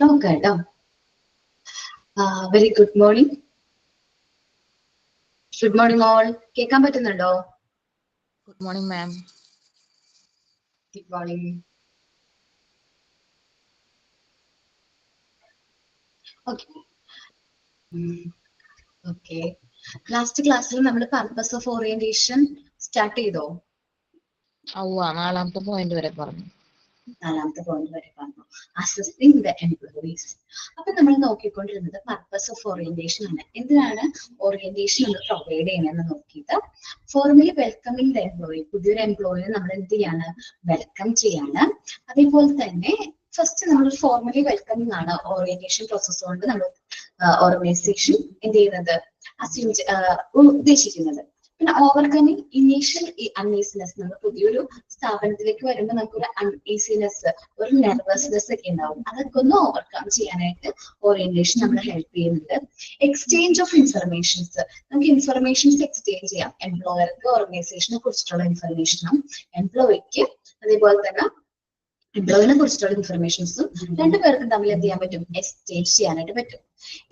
Okay, very good morning. Good morning all. കേൾക്കാൻ പറ്റുന്നുണ്ടോ? Good morning, ma'am. Good morning. Okay. Okay. Last ക്ലാസ്സിൽ നമ്മൾ purpose of orientation start ചെയ്തോ? നാലാമത്തെ point വരെ പറഞ്ഞു. നാലാമത്തെ പോയിന്റ് വരെ പറഞ്ഞു. Assessing the employees. അപ്പൊ നമ്മൾ നോക്കിക്കൊണ്ടിരുന്നത് പർപ്പസ് ഓഫ് ഓറിയന്റേഷൻ ആണ്. എന്തിനാണ് ഓറിയന്റേഷൻ നമ്മൾ പ്രൊവൈഡ് ചെയ്യുന്നതെന്ന് നോക്കിയിട്ട് ഫോർമലി വെൽക്കമിംഗ് ദ എംപ്ലോയി. പുതിയൊരു എംപ്ലോയിനെ നമ്മൾ എന്ത് ചെയ്യാണ്? വെൽക്കം ചെയ്യാണ്. അതേപോലെ തന്നെ ഫസ്റ്റ് നമ്മൾ ഫോർമലി വെൽക്കമിംഗ് ആണ് ഓറിയന്റേഷൻ പ്രോസസ് കൊണ്ട് നമ്മൾ ഓർഗനൈസേഷൻ എന്ത് ചെയ്യുന്നത് ഉദ്ദേശിക്കുന്നത്. പിന്നെ ഓവർകമിങ് ഇനീഷ്യൽ അൺഈസിനെസ്. നമ്മൾ പുതിയൊരു സ്ഥാപനത്തിലേക്ക് വരുമ്പോൾ നമുക്കൊരു അൺഈസിനെസ്, ഒരു നെർവസ്നെസ് ഒക്കെ ഉണ്ടാവും. അതൊക്കെ ഒന്ന് ഓവർകം ചെയ്യാനായിട്ട് ഓറിയന്റേഷൻ നമ്മളെ ഹെൽപ്പ് ചെയ്യുന്നുണ്ട്. Exchange of informations. നമുക്ക് ഇൻഫർമേഷൻസ് എക്സ്ചേഞ്ച് ചെയ്യാം. എംപ്ലോയർക്ക് ഓർഗനൈസേഷനെ കുറിച്ചിട്ടുള്ള ഇൻഫർമേഷനും എംപ്ലോയിക്ക് അതേപോലെ തന്നെ എംപ്ലോയിനെ കുറിച്ചിട്ടുള്ള ഇൻഫർമേഷൻസും രണ്ടുപേർക്കും തമ്മിൽ എന്ത് ചെയ്യാൻ പറ്റും? എക്സ്ചേഞ്ച് ചെയ്യാനായിട്ട് പറ്റും.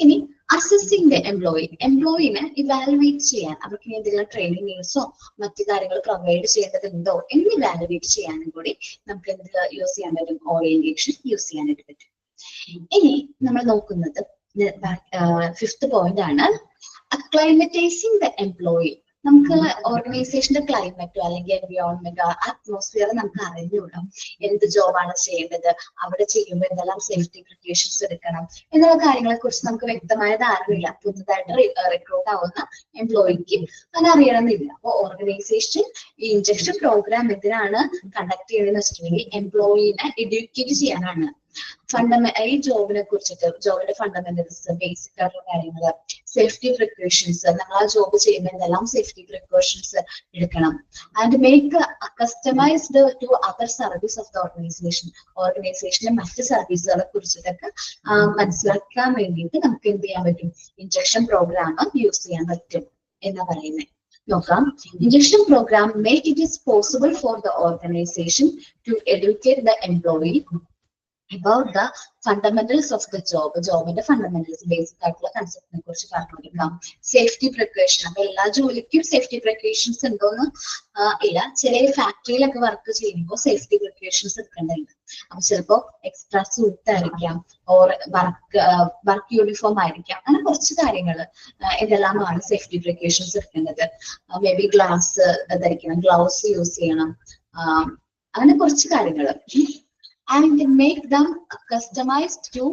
ഇനി അസസിംഗ് ദ എംപ്ലോയി. എംപ്ലോയിനെ ഇവാലുവേറ്റ് ചെയ്യാൻ, അവർക്ക് എന്തെങ്കിലും ട്രെയിനിങ് നീഡ്സോ മറ്റു കാര്യങ്ങൾ പ്രൊവൈഡ് ചെയ്യേണ്ടതുണ്ടോ എന്ന് ഇവാലുവേറ്റ് ചെയ്യാനും കൂടി നമുക്ക് എന്ത് യൂസ് ചെയ്യാൻ പറ്റും? ഓറിയന്റേഷൻ യൂസ് ചെയ്യാനായിട്ട് പറ്റും. ഇനി നമ്മൾ നോക്കുന്നത് ഫിഫ്ത് പോയിന്റ് ആണ്, അക്ലൈമറ്റൈസിംഗ് ദ എംപ്ലോയി. നമുക്ക് ഓർഗനൈസേഷന്റെ ക്ലൈമറ്റോ അല്ലെങ്കിൽ എൻവയോൺമെന്റോ അറ്റ്മോസ്ഫിയർ നമുക്ക് അറിഞ്ഞുകൂടാം. എന്ത് ജോബാണ് ചെയ്യേണ്ടത്, അവിടെ ചെയ്യുമ്പോൾ എന്തെല്ലാം സേഫ്റ്റി പ്രിക്കോഷൻസ് എടുക്കണം എന്നുള്ള കാര്യങ്ങളെ കുറിച്ച് നമുക്ക് വ്യക്തമായ ധാരണയില്ല. പുതുതായിട്ട് റിക്രൂട്ട് ആവുന്ന എംപ്ലോയിക്ക് അത് അറിയണമെന്നില്ല. അപ്പൊ ഓർഗനൈസേഷൻ ഈ ഇൻജക്ഷൻ പ്രോഗ്രാം എന്തിനാണ് കണ്ടക്ട് ചെയ്യുന്നതെന്ന് വെച്ചിട്ടുണ്ടെങ്കിൽ എംപ്ലോയിനെ എഡ്യൂക്കേറ്റ് ചെയ്യാനാണ്. ഈ ജോബിനെ കുറിച്ചിട്ട്, ജോബിന്റെ ഫണ്ടമെന്റൽസ്, ബേസിക് ആയിട്ടുള്ള കാര്യങ്ങൾ, സേഫ്റ്റി പ്രിക്കോഷൻസ്, നമ്മൾ ആ ജോബ് ചെയ്യുമ്പോൾ എന്തെല്ലാം സേഫ്റ്റി പ്രിക്കോഷൻസ് എടുക്കണം. And make customised to other service of the organisation. ഓർഗനൈസേഷന്റെ മറ്റ് സർവീസുകളെ കുറിച്ചിട്ടൊക്കെ മനസ്സിലാക്കാൻ വേണ്ടിയിട്ട് നമുക്ക് എന്ത് ചെയ്യാൻ പറ്റും? ഇൻജക്ഷൻ പ്രോഗ്രാം യൂസ് ചെയ്യാൻ പറ്റും എന്നാ പറയുന്നത്. നോക്കാം. Injection program make it is possible for the organization to educate the employee about the fundamentals of the job. ജോബിന്റെ ഫണ്ടമെന്റൽസ്, ബേസിക് ആയിട്ടുള്ള കൺസെപ്റ്റിനെ കുറിച്ച് പറഞ്ഞു കൊടുക്കാം. Safety precaution. അപ്പൊ എല്ലാ ജോലിക്കും സേഫ്റ്റി പ്രിക്കോഷൻസ് ഉണ്ടോന്ന് ഇല്ല. ചില ഫാക്ടറിയിലൊക്കെ വർക്ക് ചെയ്യുമ്പോൾ സേഫ്റ്റി പ്രിക്കോഷൻസ് എടുക്കേണ്ടതുണ്ട്. അപ്പൊ ചിലപ്പോ എക്സ്ട്രാ സൂട്ട് ആയിരിക്കാം, ഓർ വർക്ക് യൂണിഫോം ആയിരിക്കാം. അങ്ങനെ കുറച്ച് കാര്യങ്ങൾ എന്തെല്ലാമാണ് സേഫ്റ്റി പ്രിക്കോഷൻസ് എടുക്കേണ്ടത്. മേ ബി ഗ്ലാസ് ധരിക്കണം, ഗ്ലൗസ് യൂസ് ചെയ്യണം, അങ്ങനെ കുറച്ച് കാര്യങ്ങൾ. And make them customized to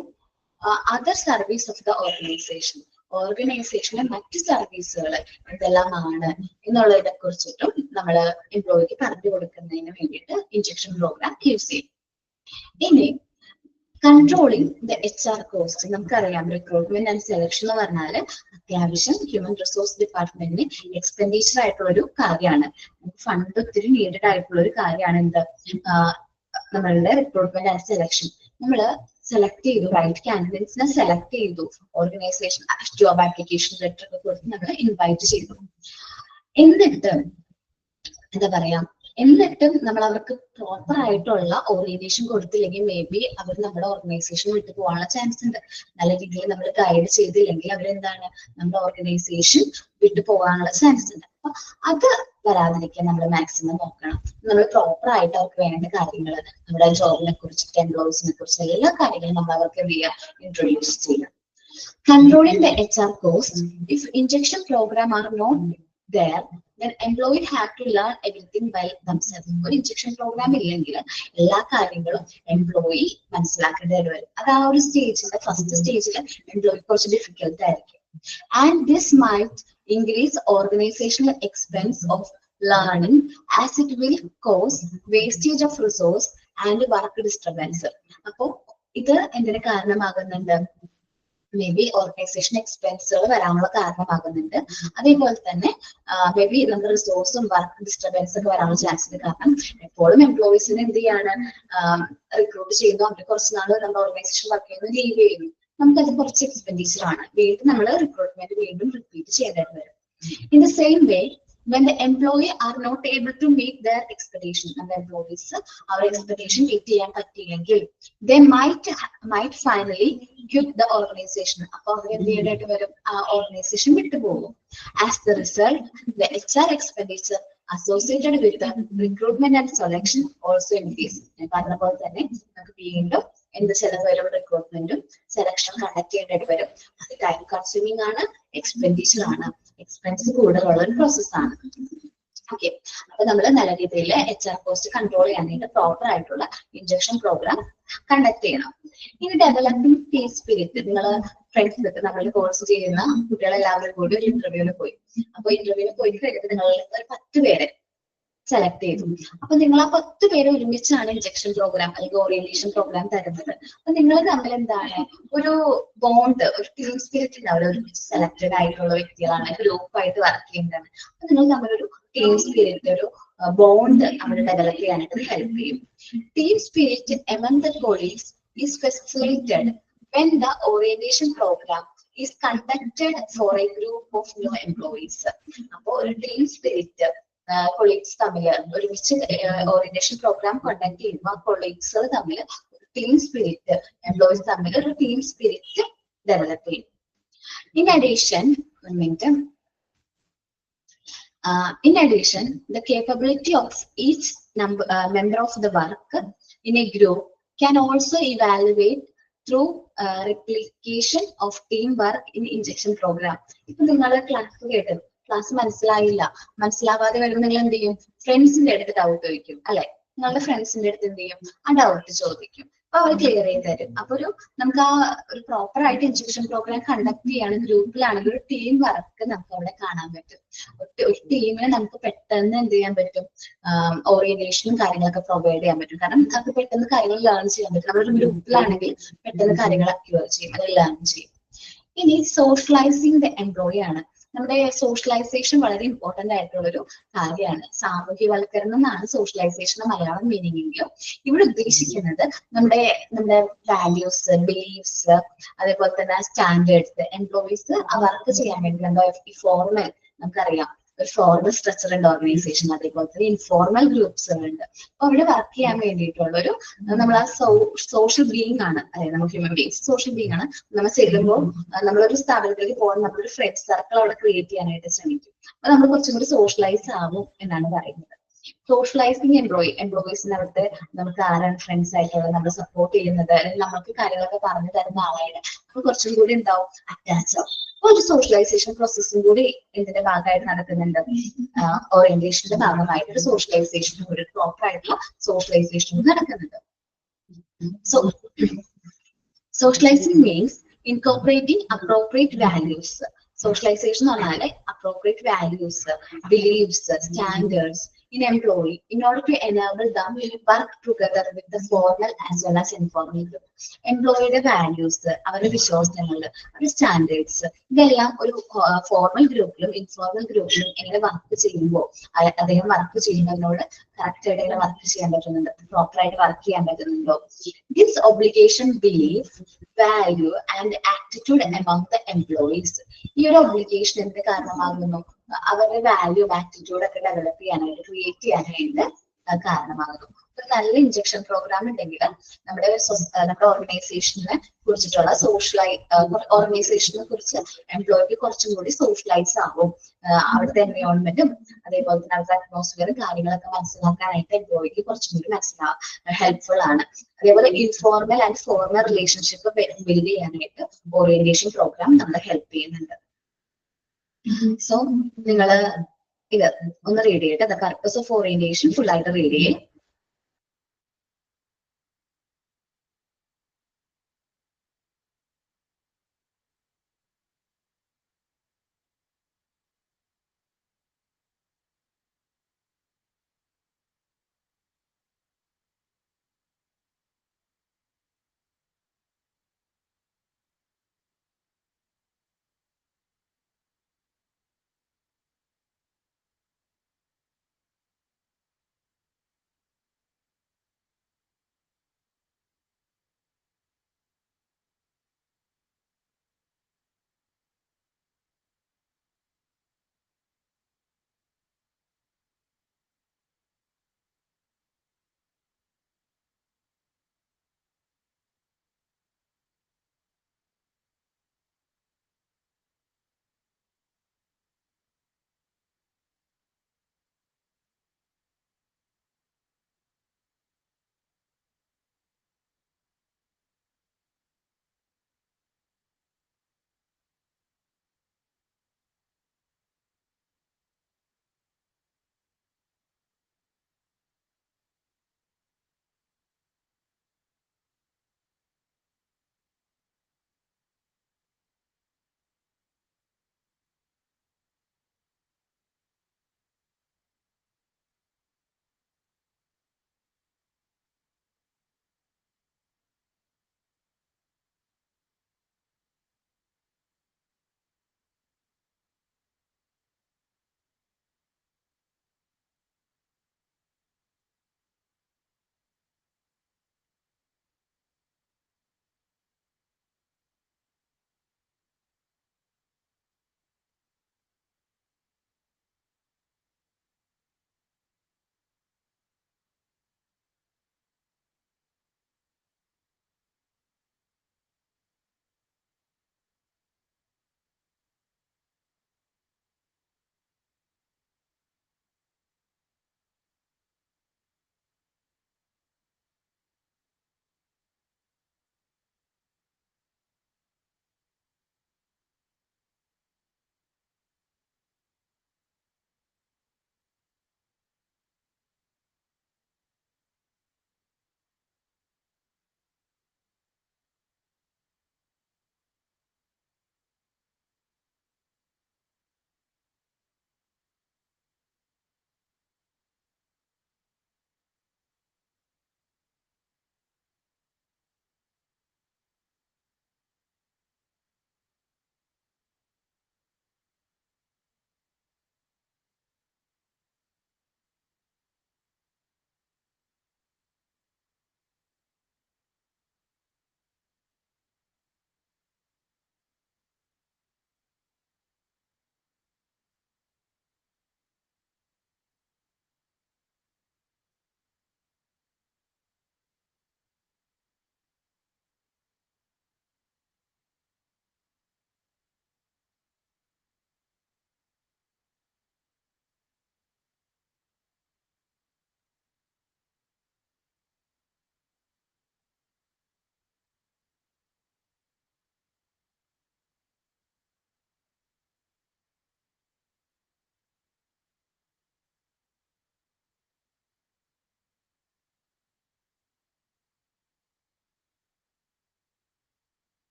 other service of the organization. ഓർഗനൈസേഷന്റെ മറ്റ് സർവീസുകൾ എന്തെല്ലാമാണ് എന്നുള്ളതിനെ കുറിച്ചിട്ടും നമ്മൾ എംപ്ലോയിക്ക് പറഞ്ഞു കൊടുക്കുന്നതിന് വേണ്ടിയിട്ട് ഇൻജക്ഷൻ പ്രോഗ്രാം യൂസ് ചെയ്യും. ഇനി കൺട്രോളിങ് ദ HR കോസ്റ്റ്. നമുക്കറിയാം റിക്രൂട്ട്മെന്റ് ആൻഡ് സെലക്ഷൻ എന്ന് പറഞ്ഞാൽ അത്യാവശ്യം ഹ്യൂമൻ റിസോഴ്സ് ഡിപ്പാർട്ട്മെന്റിന് എക്സ്പെൻഡിച്ചർ ആയിട്ടുള്ള ഒരു കാര്യമാണ്. ഫണ്ട് ഒത്തിരി നീഡഡ് ആയിട്ടുള്ള ഒരു കാര്യമാണ് എന്ത് നമ്മളുടെ റിക്രൂട്ട്മെന്റ് ആൻഡ് സെലക്ഷൻ. നമ്മൾ സെലക്ട് ചെയ്തു, റൈറ്റ് കാൻഡിഡേറ്റ്സിനെ സെലക്ട് ചെയ്തു, ഓർഗനൈസേഷൻ ജോബ് ആപ്ലിക്കേഷൻ ലെറ്റർ ഒക്കെ കൊടുത്ത് നമ്മൾ ഇൻവൈറ്റ് ചെയ്തു. എന്നിട്ട് എന്താ പറയാ, എന്നിട്ടും നമ്മൾ അവർക്ക് പ്രോപ്പർ ആയിട്ടുള്ള ഓറിയന്റേഷൻ കൊടുത്തില്ലെങ്കിൽ മേ ബി അവർ നമ്മുടെ ഓർഗനൈസേഷൻ വിട്ടു പോകാനുള്ള ചാൻസ് ഉണ്ട്. നല്ല രീതിയിൽ നമ്മൾ ഗൈഡ് ചെയ്തില്ലെങ്കിൽ അവരെന്താണ് നമ്മുടെ ഓർഗനൈസേഷൻ വിട്ടു പോകാനുള്ള ചാൻസ് ഉണ്ട്. അപ്പൊ അത് വരാതിരിക്കാൻ നമ്മൾ മാക്സിമം നോക്കണം. നമ്മൾ പ്രോപ്പർ ആയിട്ട് അവർക്ക് വേണ്ട കാര്യങ്ങൾ, നമ്മുടെ ജോബിനെ കുറിച്ചിട്ട്, എംപ്ലോയീസിനെ കുറിച്ച് എല്ലാ കാര്യങ്ങളും നമ്മൾ അവർക്ക് എന്ത് ചെയ്യുക? ഇൻട്രൊഡ്യൂസ് ചെയ്യാം. Controlling the HR cost. If injection program are not there, then employee have to learn everything by themselves. ഒരു ഇൻജക്ഷൻ പ്രോഗ്രാം ഇല്ലെങ്കിൽ എല്ലാ കാര്യങ്ങളും എംപ്ലോയി മനസ്സിലാക്കേണ്ടി വരും. അത് ആ ഒരു സ്റ്റേജിന്റെ ഫസ്റ്റ് സ്റ്റേജിൽ എംപ്ലോയി കുറച്ച് ഡിഫിക്കൽട്ട് ആയിരിക്കും. And this might increase organizational expense of learning as it will cause wastage of resource and work disturbance. അപ്പോ ഇത് എന്തിന് കാരണമാകുന്നുണ്ട്? മേ ബി ഓർഗനൈസേഷൻ എക്സ്പെൻസുകൾ വരാനുള്ള കാരണമാകുന്നുണ്ട്. അതേപോലെ തന്നെ മേ ബി നമ്മുടെ റിസോഴ്സും വർക്ക് ഡിസ്റ്റർബൻസ് ഒക്കെ വരാനുള്ള ചാൻസ് ഉണ്ട്. കാരണം എപ്പോഴും എംപ്ലോയീസിനെ എന്ത് ചെയ്യാണ്? റിക്രൂട്ട് ചെയ്യുന്നു, അവര് കുറച്ച് നാൾ നമ്മുടെ ഓർഗനൈസേഷൻ വർക്ക് ചെയ്യുന്നു, ലീവ് ചെയ്യുന്നു. നമുക്കത് കുറച്ച് എക്സ്പെൻഡിച്ചർ ആണ്. വീണ്ടും നമ്മൾ റിക്രൂട്ട്മെന്റ് വീണ്ടും റിപ്പീറ്റ് ചെയ്യേണ്ടി വരും. In the same way when the employee are not able to meet their expectation, and the employees our expectation meet ചെയ്യാൻ പറ്റിയില്ലെങ്കിൽ they might finally quit the organization. അപ്പോൾ അവർ എന്ത് ചെയ്യേണ്ടതായിട്ട് വരും, ആ ഓർഗനൈസേഷൻ വിട്ടുപോകും. As the result, the HR expenditure associated with the recruitment and selection also increase. ഞാൻ പറഞ്ഞ പോലെ തന്നെ നമുക്ക് വീണ്ടും എന്ത് ചെലവ് വരും, റിക്രൂട്ട്മെന്റും സെലക്ഷൻ കണ്ടക്ട് ചെയ്യേണ്ടതായിട്ട് വരും. അത് ടൈം കൺസ്യൂമിംഗ് ആണ്, എക്സ്പെൻഡിച്ചർ ആണ്, എക്സ്പെൻസ് കൂടുതലുള്ള ഒരു പ്രോസസ്സാണ്. ഓക്കെ, അപ്പൊ നമ്മൾ നല്ല രീതിയിൽ HR കോസ്റ്റ് കൺട്രോൾ ചെയ്യാനായിട്ട് പ്രോപ്പർ ആയിട്ടുള്ള ഇൻജക്ഷൻ പ്രോഗ്രാം കണ്ടക്ട് ചെയ്യണം. ഇനി ഡെവലപ്പിംഗ് ടീം സ്പിരിറ്റ്, നിങ്ങൾ ഫ്രണ്ട്സ് നമ്മളുടെ കോഴ്സ് ചെയ്യുന്ന കുട്ടികളെല്ലാവരും കൂടി ഒരു ഇന്റർവ്യൂവിൽ പോയി. അപ്പൊ ഇന്റർവ്യൂവിൽ പോയി കഴിഞ്ഞിട്ട് നിങ്ങൾ ഒരു 10 പേരെ സെലക്ട് ചെയ്തു. അപ്പൊ നിങ്ങൾ ആ 10 പേര് ഒരുമിച്ചാണ് ഇൻജക്ഷൻ പ്രോഗ്രാം അല്ലെങ്കിൽ ഓറിയന്റേഷൻ പ്രോഗ്രാം തരുന്നത്. അപ്പൊ നിങ്ങൾ തമ്മിൽ എന്താണ് ഒരു ബോണ്ട്, ഒരു ടീം സ്പിരിറ്റ് ഉണ്ടാവില്ല. ഒരുമിച്ച് സെലക്ടഡ് ആയിട്ടുള്ള വ്യക്തികളാണ്, ഗ്രൂപ്പായിട്ട് വർക്ക് ചെയ്യുന്നതാണ്. അപ്പൊ നിങ്ങൾ തമ്മിലൊരു ടീം സ്പിരിറ്റ്, ഒരു ബോണ്ട് നമ്മൾ ഡെവലപ്പ് ചെയ്യാനായിട്ട് ഹെൽപ്പ് ചെയ്യും. Team spirit among the colleagues is facilitated when the orientation program is conducted for a group of new employees. അപ്പോൾ ഒരു ടീം സ്പിരിറ്റ് കൊളീഗ്സ് തമ്മിൽ ഒരുമിച്ച് ഓറിയന്റേഷൻ പ്രോഗ്രാം കണ്ടക്ട് ചെയ്യുമ്പോൾ കൊളീഗ്സ് തമ്മിൽ ടീം സ്പിരിറ്റ്, എംപ്ലോയീസ് തമ്മിൽ ഒരു ടീം സ്പിരിറ്റ് ഡെവലപ്പ് ചെയ്യും. In addition, the capability of each member of the work in a group can also evaluate through replication of teamwork in injection program. ഇപ്പൊ നിങ്ങളുടെ class കേട്ടത്, class മനസ്സിലാവാതെ വരുമ്പോൾ നിങ്ങൾ എന്ത് ചെയ്യും, ഫ്രണ്ട്സിന്റെ അടുത്ത് ഡൗട്ട് ചോദിക്കും അല്ലെ, നിങ്ങളുടെ ഫ്രണ്ട്സിന്റെ അടുത്ത് എന്ത് ചെയ്യും, ആ ഡൗട്ട് ചോദിക്കും. അപ്പൊ അവർ ക്ലിയർ ചെയ്ത് തരും. അപ്പൊ നമുക്ക് ആ ഒരു പ്രോപ്പർ ആയിട്ട് ഇൻസ്ട്രക്ഷൻ പ്രോഗ്രാം കണ്ടക്ട് ചെയ്യാണ് ഗ്രൂപ്പിലാണെങ്കിൽ ഒരു ടീം വർക്ക് നമുക്ക് അവിടെ കാണാൻ പറ്റും. ഒരു ടീമിനെ നമുക്ക് പെട്ടെന്ന് എന്ത് ചെയ്യാൻ പറ്റും, ഓറിയന്റേഷനും കാര്യങ്ങളൊക്കെ പ്രൊവൈഡ് ചെയ്യാൻ പറ്റും. കാരണം നമുക്ക് പെട്ടെന്ന് കാര്യങ്ങൾ ലേൺ ചെയ്യാൻ പറ്റും. നമ്മളൊരു ഗ്രൂപ്പിലാണെങ്കിൽ പെട്ടെന്ന് കാര്യങ്ങൾ അക്യൂർ ചെയ്യും, അത് ലേൺ ചെയ്യും. ഇനി സോഷ്യലൈസിങ് ദ എംപ്ലോയി ആണ്. നമ്മുടെ സോഷ്യലൈസേഷൻ വളരെ ഇമ്പോർട്ടന്റ് ആയിട്ടുള്ള ഒരു കാര്യമാണ്. സാമൂഹ്യവൽക്കരണം എന്നാണ് സോഷ്യലൈസേഷൻ മലയാളം മീനിങ് എങ്കിലും ഇവിടെ ഉദ്ദേശിക്കുന്നത് നമ്മുടെ വാല്യൂസ്, ബിലീഫ്സ്, അതേപോലെ തന്നെ സ്റ്റാൻഡേർഡ്സ്. എംപ്ലോയീസ് വർക്ക് ചെയ്യാൻ വേണ്ടി എന്താ ഫോർമൽ, നമുക്കറിയാം ഒരു ഫോർമൽ സ്ട്രക്ചർ ഉണ്ട് ഓർഗനൈസേഷൻ, അതേപോലെ തന്നെ ഇൻഫോർമൽ ഗ്രൂപ്പ്സുകളുണ്ട്. അപ്പൊ അവിടെ വർക്ക് ചെയ്യാൻ വേണ്ടിയിട്ടുള്ള ഒരു നമ്മൾ ആ സോഷ്യൽ ബീയിങ് ആണ്, അതായത് നമ്മൾ ഹ്യൂമൻ ബീങ്സ് സോഷ്യൽ ബീയിങ് ആണ്. നമ്മൾ ചെല്ലുമ്പോൾ നമ്മളൊരു സ്ഥാപനത്തിലേക്ക് പോകാൻ നമ്മളൊരു ഫ്രണ്ട് സർക്കിൾ അവിടെ ക്രിയേറ്റ് ചെയ്യാനായിട്ട് ശ്രമിക്കും. അപ്പൊ നമ്മൾ കുറച്ചും കൂടി സോഷ്യലൈസ് ആവും എന്നാണ് പറയുന്നത്. സോഷ്യലൈസിങ് എംപ്ലോയീസിന് അവിടുത്തെ നമുക്ക് ആരാണ് ഫ്രണ്ട്സ് ആയിട്ടുള്ളത്, നമ്മൾ സപ്പോർട്ട് ചെയ്യുന്നത്, അല്ലെങ്കിൽ നമുക്ക് കാര്യങ്ങളൊക്കെ പറഞ്ഞു തരുന്ന ആളായിട്ട് അപ്പൊ കുറച്ചും കൂടി ഉണ്ടാവും, അറ്റാച്ച് ആവും. അപ്പൊ ഒരു സോഷ്യലൈസേഷൻ പ്രോസസ്സും കൂടി ഇതിന്റെ ഭാഗമായിട്ട് നടക്കുന്നുണ്ട്. ഓറിയന്റേഷന്റെ ഭാഗമായിട്ട് ഒരു സോഷ്യലൈസേഷനും, ഒരു പ്രോപ്പർ ആയിട്ടുള്ള സോഷ്യലൈസേഷനും നടക്കുന്നുണ്ട്. So socializing means incorporating appropriate values. Socialization എന്ന് പറഞ്ഞാൽ appropriate values, beliefs, standards in employee in order to enable them to work together with the formal as well as informal group. എംപ്ലോയിയുടെ വാല്യൂസ്, അവരുടെ വിശ്വാസങ്ങൾ, അവരുടെ standards, ഇതെല്ലാം ഒരു formal ഗ്രൂപ്പിലും informal ഗ്രൂപ്പിലും എങ്ങനെ work ചെയ്യുമ്പോൾ അദ്ദേഹം വർക്ക് ചെയ്യുന്നതിനോട് കറക്റ്റ് ആയിട്ട് എങ്ങനെ വർക്ക് ചെയ്യാൻ പറ്റുന്നുണ്ട്, പ്രോപ്പർ ആയിട്ട് വർക്ക് ചെയ്യാൻ പറ്റുന്നുണ്ടോ. This obligation, belief, value and attitude among the employees. ഈ ഒരു ഒബ്ലിഗേഷൻ എന്ത് കാരണമാകുന്നു, അവരുടെ വാല്യൂ, ആറ്റിറ്റ്യൂഡ് ഒക്കെ ഡെവലപ്പ് ചെയ്യാനായിട്ട്, ക്രിയേറ്റ് ചെയ്യാനായിട്ട് കാരണമാകുന്നു. ഒരു നല്ല ഇൻജക്ഷൻ പ്രോഗ്രാം ഉണ്ടെങ്കിൽ നമ്മുടെ ഓർഗനൈസേഷനെ കുറിച്ചിട്ടുള്ള ഓർഗനൈസേഷനെ കുറിച്ച് എംപ്ലോയിക്ക് കുറച്ചും കൂടി സോഷ്യലൈസ് ആവും. അവിടുത്തെ എൻവയോൺമെന്റും അതേപോലെ തന്നെ അവിടുത്തെ അറ്റ്മോസ്ഫിയറും കാര്യങ്ങളൊക്കെ മനസ്സിലാക്കാനായിട്ട് എംപ്ലോയിക്ക് കുറച്ചും കൂടി ഹെൽപ്ഫുൾ ആണ്. അതേപോലെ informal and formal relationship build ചെയ്യാനായിട്ട് ഓറിയന്റേഷൻ പ്രോഗ്രാം നമ്മളെ ഹെൽപ്പ് ചെയ്യുന്നുണ്ട്. സോ നിങ്ങൾ ഇത് ഒന്ന് റീഡ് ചെയ്യട്ടെ. The purpose of orientation full ആയിട്ട് റീഡ് ചെയ്യേ.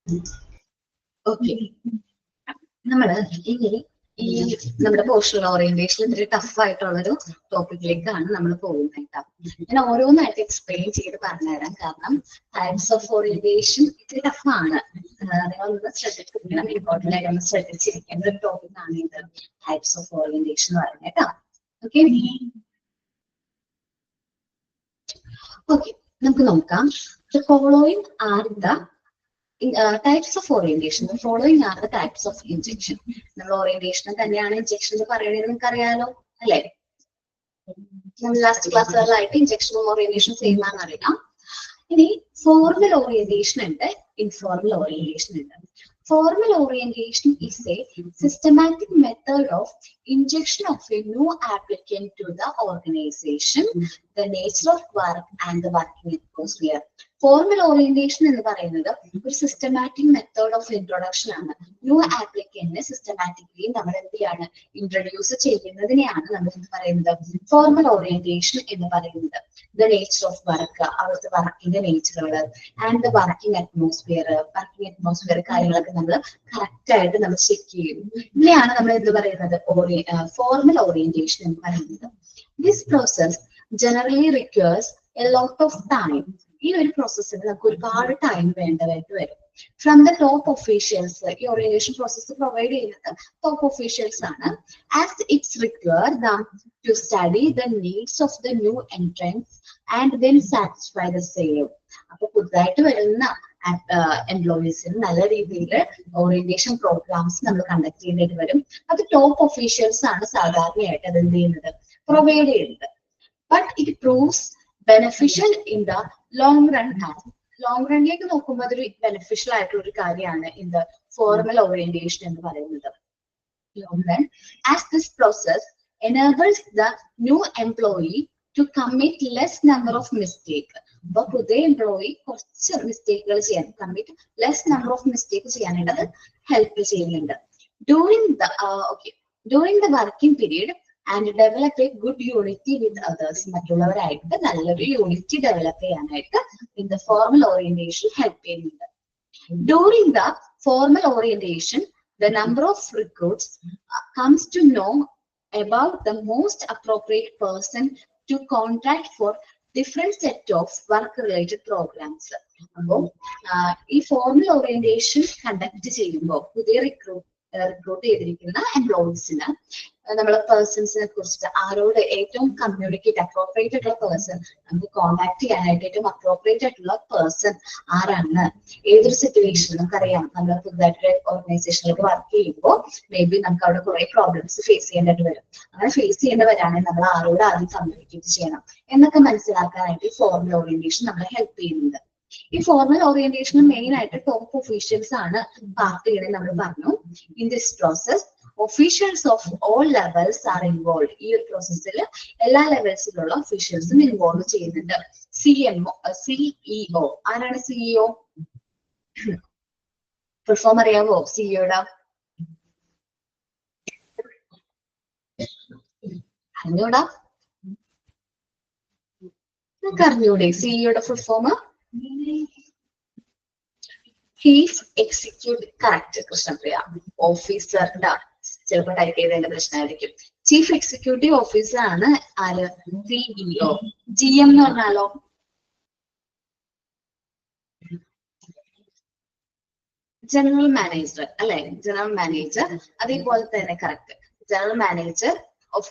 ഓക്കെ, നമ്മള് ഇനി ഈ നമ്മുടെ പോസ്റ്റൽ ഓറിയന്റേഷൻ ഇത്തിരി ടഫ് ആയിട്ടുള്ളൊരു ടോപ്പിക്കിലേക്കാണ് നമ്മൾ പോകുന്നത് കേട്ടോ. ഞാൻ ഓരോന്നായിട്ട് എക്സ്പ്ലെയിൻ ചെയ്ത് പറഞ്ഞുതരാം, കാരണം ടൈപ്സ് ഓഫ് ഓറിയന്റേഷൻ ഇത്തിരി ടഫാണ്. നിങ്ങളൊന്ന് ശ്രദ്ധിക്കണം, ഇമ്പോർട്ടൻ്റ് ആയിട്ട് ഒന്ന് ശ്രദ്ധിച്ചിരിക്കേണ്ട ഒരു ടോപ്പിക്കാണ് ഇത്, ടൈപ്സ് ഓഫ് ഓറിയന്റേഷൻ എന്ന് പറയുന്നത് കേട്ടോ. ഓക്കെ ഓക്കെ, നമുക്ക് നോക്കാം. The following are the types of orientation. The following are the types of injection. നമ്മൾ ഓറിയന്റേഷൻ തന്നെയാണ് ഇഞ്ചക്ഷൻ എന്ന് പറയുന്നത്, നിങ്ങൾക്ക് അറിയാലോ അല്ലെ? നമ്മൾ ലാസ്റ്റ് ക്ലാസ്സുകളിലായിട്ട് ഇഞ്ചക്ഷനും ഓറിയന്റേഷൻ സെയിം ആണെന്ന് അറിയാം. ഇനി ഫോർമൽ ഓറിയന്റേഷൻ ഉണ്ട്, ഇൻഫോർമൽ ഓറിയന്റേഷൻ ഉണ്ട്. Formal orientation is a systematic method of injection of a new applicant to the organization, the nature of work and the working atmosphere. Formal orientation എന്ന് പറയുന്നത് ഒരു systematic method of introduction ആണ്. New ആപ്ലിക്കന്റിനെ systematically നമ്മൾ എന്ത് ചെയ്യാണ്, introduce ചെയ്യുന്നതിനെയാണ് നമ്മൾ എന്ത് പറയുന്നത്, ഫോർമൽ ഓറിയന്റേഷൻ എന്ന് പറയുന്നത്. ദ നേച്ചർ ഓഫ് വർക്ക്, അവിടുത്തെ വർക്കിന്റെ നേച്ചറുകൾ, ആൻഡ് ദ വർക്കിംഗ് അറ്റ്മോസ്ഫിയർ കാര്യങ്ങളൊക്കെ നമ്മൾ കറക്റ്റ് ആയിട്ട് നമ്മൾ ചെക്ക് ചെയ്യും. ഇതിനെയാണ് നമ്മൾ എന്ത് പറയുന്നത്, ഫോർമൽ ഓറിയന്റേഷൻ എന്ന് പറയുന്നത്. This process generally requires a lot of time. ഈ ഒരു പ്രോസസ്സിന് നമുക്ക് ഒരുപാട് ടൈം വേണ്ടതായിട്ട് വരും. ഫ്രം ദ ടോപ്പ് ഒഫീഷ്യൽസ്, ഈ ഓറിയന്റേഷൻ പ്രോസസ് പ്രൊവൈഡ് ചെയ്യുന്നത് ടോപ്പ് ഒഫീഷ്യൽസ് ആണ്. As it's require them to study the needs of the new entrance and then satisfy the same. അപ്പൊ പുതുതായിട്ട് വരുന്ന എംപ്ലോയീസിന് നല്ല രീതിയിൽ ഓറിയന്റേഷൻ പ്രോഗ്രാംസ് നമ്മൾ കണ്ടക്ട് ചെയ്യേണ്ടി വരും. അത് ടോപ്പ് ഒഫീഷ്യൽസ് ആണ് സാധാരണയായിട്ട് അത് എന്ത് ചെയ്യുന്നത്, പ്രൊവൈഡ് ചെയ്യുന്നത്. But it proves beneficial in the long run. Long റണ്ണിലേക്ക് നോക്കുമ്പോൾ അതൊരു ബെനിഫിഷ്യൽ ആയിട്ടുള്ള ഒരു കാര്യമാണ് ഇൻ ദ ഫോർമൽ ഓറിയന്റേഷൻ എന്ന് പറയുന്നത്. Long run, as this process enables the new employee to commit less number of mistakes. അപ്പൊ പുതിയ എംപ്ലോയി കുറച്ച് മിസ്റ്റേക്കുകൾ ചെയ്യാൻ, commit less number of mistake ചെയ്യാനായിട്ട് ഹെൽപ്പ് ചെയ്യുന്നുണ്ട്. During the working period and develop a good unity with others. മറ്റുള്ളവരായിട്ട് നല്ലൊരു unity develop ചെയ്യാനായിട്ട് in the formal orientation help ചെയ്യുന്നുണ്ട്. During the formal orientation the number of recruits comes to know about the most appropriate person to contact for different set of work related programs. അപ്പോൾ ഈ formal orientation conduct ചെയ്യുമ്പോൾ പുതിയ recruit ചെയ്തിരിക്കുന്ന എംപ്ലോയീസിന് നമ്മൾ പേഴ്സൺസിനെ കുറിച്ചിട്ട് ആരോട് ഏറ്റവും കമ്മ്യൂണിക്കേറ്റ് അപ്രോപ്രിയേറ്റ് ആയിട്ടുള്ള പേഴ്സൺ നമുക്ക് കോണ്ടാക്ട് ചെയ്യാനായിട്ട് ഏറ്റവും അപ്രോപ്രിയേറ്റ് ആയിട്ടുള്ള പേഴ്സൺ ആരാണ്, ഏതൊരു സിറ്റുവേഷനിൽ നമുക്കറിയാം. നമ്മൾ പുതുതായിട്ട് ഓർഗനൈസേഷനിലേക്ക് വർക്ക് ചെയ്യുമ്പോൾ മേ ബി നമുക്ക് അവിടെ കുറെ പ്രോബ്ലംസ് ഫേസ് ചെയ്യേണ്ടത് വരും. അങ്ങനെ ഫേസ് ചെയ്യേണ്ടവരാണെങ്കിൽ നമ്മൾ ആരോട് ആദ്യം കമ്മ്യൂണിക്കേറ്റ് ചെയ്യണം എന്നൊക്കെ മനസ്സിലാക്കാനായിട്ട് ഫോർമൽ ഓറിയന്റേഷൻ നമ്മളെ ഹെൽപ്പ് ചെയ്യുന്നുണ്ട്. ഈ ഫോർമൽ ഓറിയന്റേഷൻ മെയിൻ ആയിട്ട് ടോപ്പ് ഒഫീഷ്യൽസ് ആണ് പാർട്ട് ചെയ്യണേ നമ്മൾ പറഞ്ഞു. In this process officials of all levels are involve. ഈ ഒരു പ്രോസസ്സിൽ എല്ലാ ലെവൽസിലുള്ള ഒഫീഷ്യൽസും ഇൻവോൾവ് ചെയ്യുന്നുണ്ട്. സിഇഒ ആരാണ്? സിഇഒ പെർഫോം അറിയാവോ? സിഇഒയുടെ അറിഞ്ഞൂടാ? നിങ്ങൾക്ക് അറിഞ്ഞൂടെ സിഇഒയുടെ full form? Chief executive. Correct Krishnapriya. ഓഫീസറുടെ ചിലപ്പോൾ ടൈപ്പ് ചെയ്തതിന്റെ പ്രശ്നമായിരിക്കും. ചീഫ് എക്സിക്യൂട്ടീവ് ഓഫീസർ ആണ് ആര്? സിഇഒ. GM എന്ന് പറഞ്ഞാലോ? ജനറൽ മാനേജർ അല്ലെ? General manager. അതേപോലെ തന്നെ correct general manager of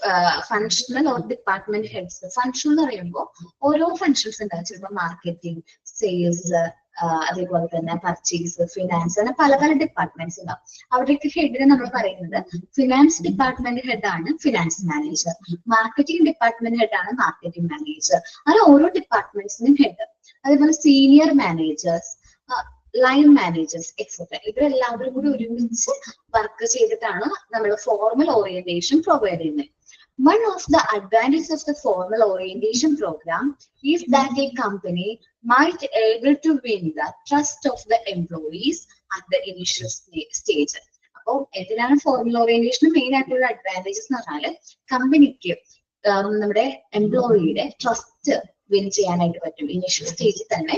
functional or department heads. Function എന്ന് പറയുമ്പോൾ ഓരോ ഫങ്ഷൻസ് ഉണ്ടാവും. ചിലപ്പോൾ മാർക്കറ്റിംഗ്, സെയിൽസ്, അതേപോലെ തന്നെ പർച്ചേസ്, ഫിനാൻസ്, അങ്ങനെ പല പല ഡിപ്പാർട്ട്മെന്റ്സ് ഉണ്ടാവും. അവരുടെയൊക്കെ ഹെഡിനെ നമ്മൾ പറയുന്നത് ഫിനാൻസ് ഡിപ്പാർട്ട്മെന്റ് ഹെഡ് ആണ് finance manager, marketing department head ആണ് മാർക്കറ്റിംഗ് മാനേജർ. അങ്ങനെ ഓരോ ഡിപ്പാർട്ട്മെന്റ്സിനും ഹെഡ്. അതേപോലെ senior managers, line managers etcetera. ഇവരെല്ലാവരും കൂടി ഒരുമിച്ച് വർക്ക് ചെയ്തിട്ടാണ് നമ്മൾ ഫോർമൽ ഓറിയന്റേഷൻ പ്രൊവൈഡ് ചെയ്യുന്നത്. One of the advantages of the formal orientation program is that a company might be able to win the trust of the employees at the initial stage. അപ്പോൾ എന്തിനാണ് formal orientation main ആയിട്ടുള്ള advantages എന്ന് പറഞ്ഞാൽ കമ്പനിക്ക് നമ്മുടെ എംപ്ലോയിയുടെ trust win ചെയ്യാനായിട്ട് പറ്റും. Initial സ്റ്റേജിൽ തന്നെ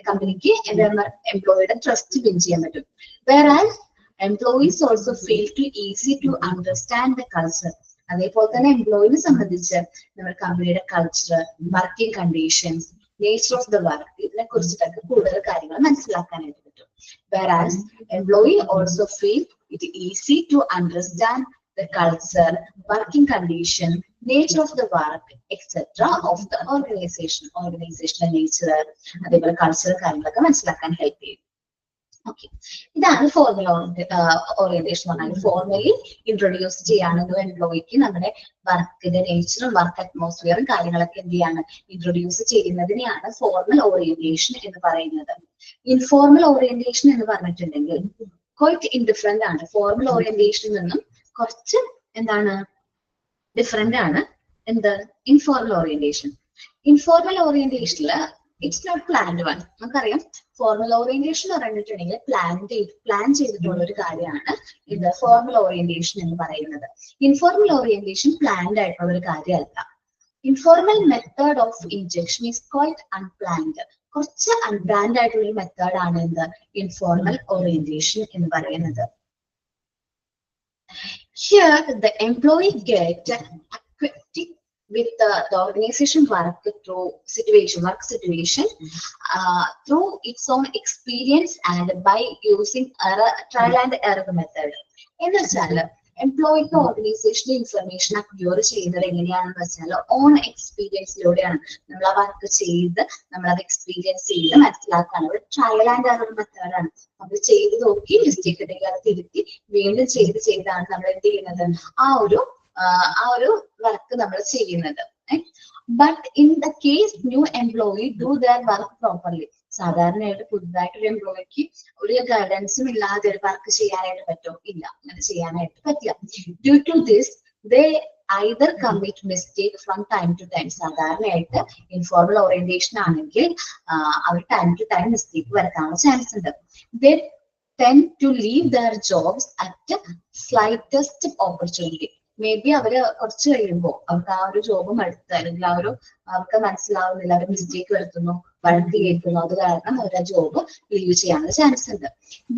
കമ്പനിക്ക് എന്താണ് എംപ്ലോയിയുടെ ട്രസ്റ്റ് വിൻ ചെയ്യാൻ പറ്റും. Whereas employees also feel too easy to understand the culture. അതേപോലെ തന്നെ എംപ്ലോയിനെ സംബന്ധിച്ച് നമ്മുടെ കമ്പനിയുടെ culture, working conditions, nature of the work, ഇതിനെ കുറിച്ചിട്ടൊക്കെ കൂടുതൽ കാര്യങ്ങൾ മനസ്സിലാക്കാനായിട്ട് പറ്റും. Whereas employee also feel it easy to understand the culture, working condition, nature of the work, etc. of the organization. Organizational nature, അതേപോലെ കൾച്ചറൽ കാര്യങ്ങളൊക്കെ മനസ്സിലാക്കാൻ ഹെൽപ്പ് ചെയ്യും. Okay, ഇതാണ് ഫോർമൽ ഓറിയന്റേഷൻ പറഞ്ഞാൽ. ഫോർമലി ഇൻട്രൊഡ്യൂസ് ചെയ്യാണെങ്കിൽ എംപ്ലോയിക്ക് നമ്മുടെ വർക്കിന്റെ നേച്ചറും വർക്ക് അറ്റ്മോസ്ഫിയറും കാര്യങ്ങളൊക്കെ എന്ത് ചെയ്യാണ്, ഇൻട്രൊഡ്യൂസ് ചെയ്യുന്നതിനെയാണ് ഫോർമൽ ഓറിയന്റേഷൻ എന്ന് പറയുന്നത്. ഇൻഫോർമൽ ഓറിയന്റേഷൻ എന്ന് പറഞ്ഞിട്ടുണ്ടെങ്കിൽ ക്വൈറ്റ് ഇൻഡിഫറെന്റ് ആണ്. ഫോർമൽ ഓറിയന്റേഷനിൽ നിന്നും കുറച്ച് എന്താണ് ഡിഫറെന്റ് ആണ് എന്ത് ഇൻഫോർമൽ ഓറിയന്റേഷൻ. ഇൻഫോർമൽ ഓറിയന്റേഷനില് ഇറ്റ്സ് നോട്ട് പ്ലാൻഡ് വൺ. നമുക്കറിയാം ഫോർമൽ ഓറിയന്റേഷൻ എന്ന് പറഞ്ഞിട്ടുണ്ടെങ്കിൽ പ്ലാൻ ചെയ്തിട്ടുള്ള ഒരു കാര്യമാണ് ഇത് ഫോർമൽ ഓറിയന്റേഷൻ എന്ന് പറയുന്നത്. ഇൻഫോർമൽ ഓറിയന്റേഷൻ പ്ലാൻഡ് ആയിട്ടുള്ള ഒരു കാര്യമല്ല. Informal method of injection is quite unplanned. കുറച്ച് അൺപ്ലാൻഡ് ആയിട്ടുള്ള ഒരു മെത്തേഡ് ആണ് എന്ത് ഇൻഫോർമൽ ഓറിയന്റേഷൻ എന്ന് പറയുന്നത്. Here the employee get acquainted with the organization work situation through its own experience and by using trial and error method. എന്ന് വെച്ചാൽ എംപ്ലോയിക്ക് organisation information acquire ചെയ്യുന്നത് എങ്ങനെയാണെന്ന് വെച്ചാൽ ഓൺ എക്സ്പീരിയൻസിലൂടെയാണ്. നമ്മൾ ആ വർക്ക് ചെയ്ത് നമ്മളത് എക്സ്പീരിയൻസ് ചെയ്ത് മനസ്സിലാക്കാണ്. ഒരു ട്രയൽ ആൻഡ് എറർ മെത്തേഡാണ്. നമ്മൾ ചെയ്ത് നോക്കി മിസ്റ്റേക്ക് ഉണ്ടെങ്കിൽ അത് തിരുത്തി വീണ്ടും ചെയ്താണ് നമ്മൾ എന്ത് ചെയ്യുന്നത്, ആ ഒരു വർക്ക് നമ്മൾ ചെയ്യുന്നത്. But in the case new employee do there work properly. സാധാരണയായിട്ട് പുതുതായിട്ടൊരു എംപ്ലോയിക്ക് ഒരു ഗൈഡൻസും ഇല്ലാതെ ഒരു വർക്ക് ചെയ്യാനായിട്ട് പറ്റുമോ? ഇല്ല, അങ്ങനെ ചെയ്യാനായിട്ട് പറ്റില്ല. Due to this they either commit mistake from time to time. സാധാരണയായിട്ട് ഇൻഫോർമൽ ഓറിയന്റേഷൻ ആണെങ്കിൽ അവർ ടൈം ടു ടൈം മിസ്റ്റേക്ക് വരുത്താനുള്ള ചാൻസ് ഉണ്ട്. They tend to leave their jobs at slightest opportunity. Maybe അവര് കുറച്ച് കഴിയുമ്പോൾ അവർക്ക് ആ ഒരു ജോബ് മടുത്ത് അല്ലെങ്കിൽ അവർക്ക് മനസ്സിലാവുന്നില്ല, അവർ മിസ്റ്റേക്ക് വരുത്തുന്നു, വഴക്ക് കേൾക്കുന്നു, അത് കാരണം അവർ ആ ജോബ് ലീവ് ചെയ്യാനുള്ള ചാൻസ് ഉണ്ട്.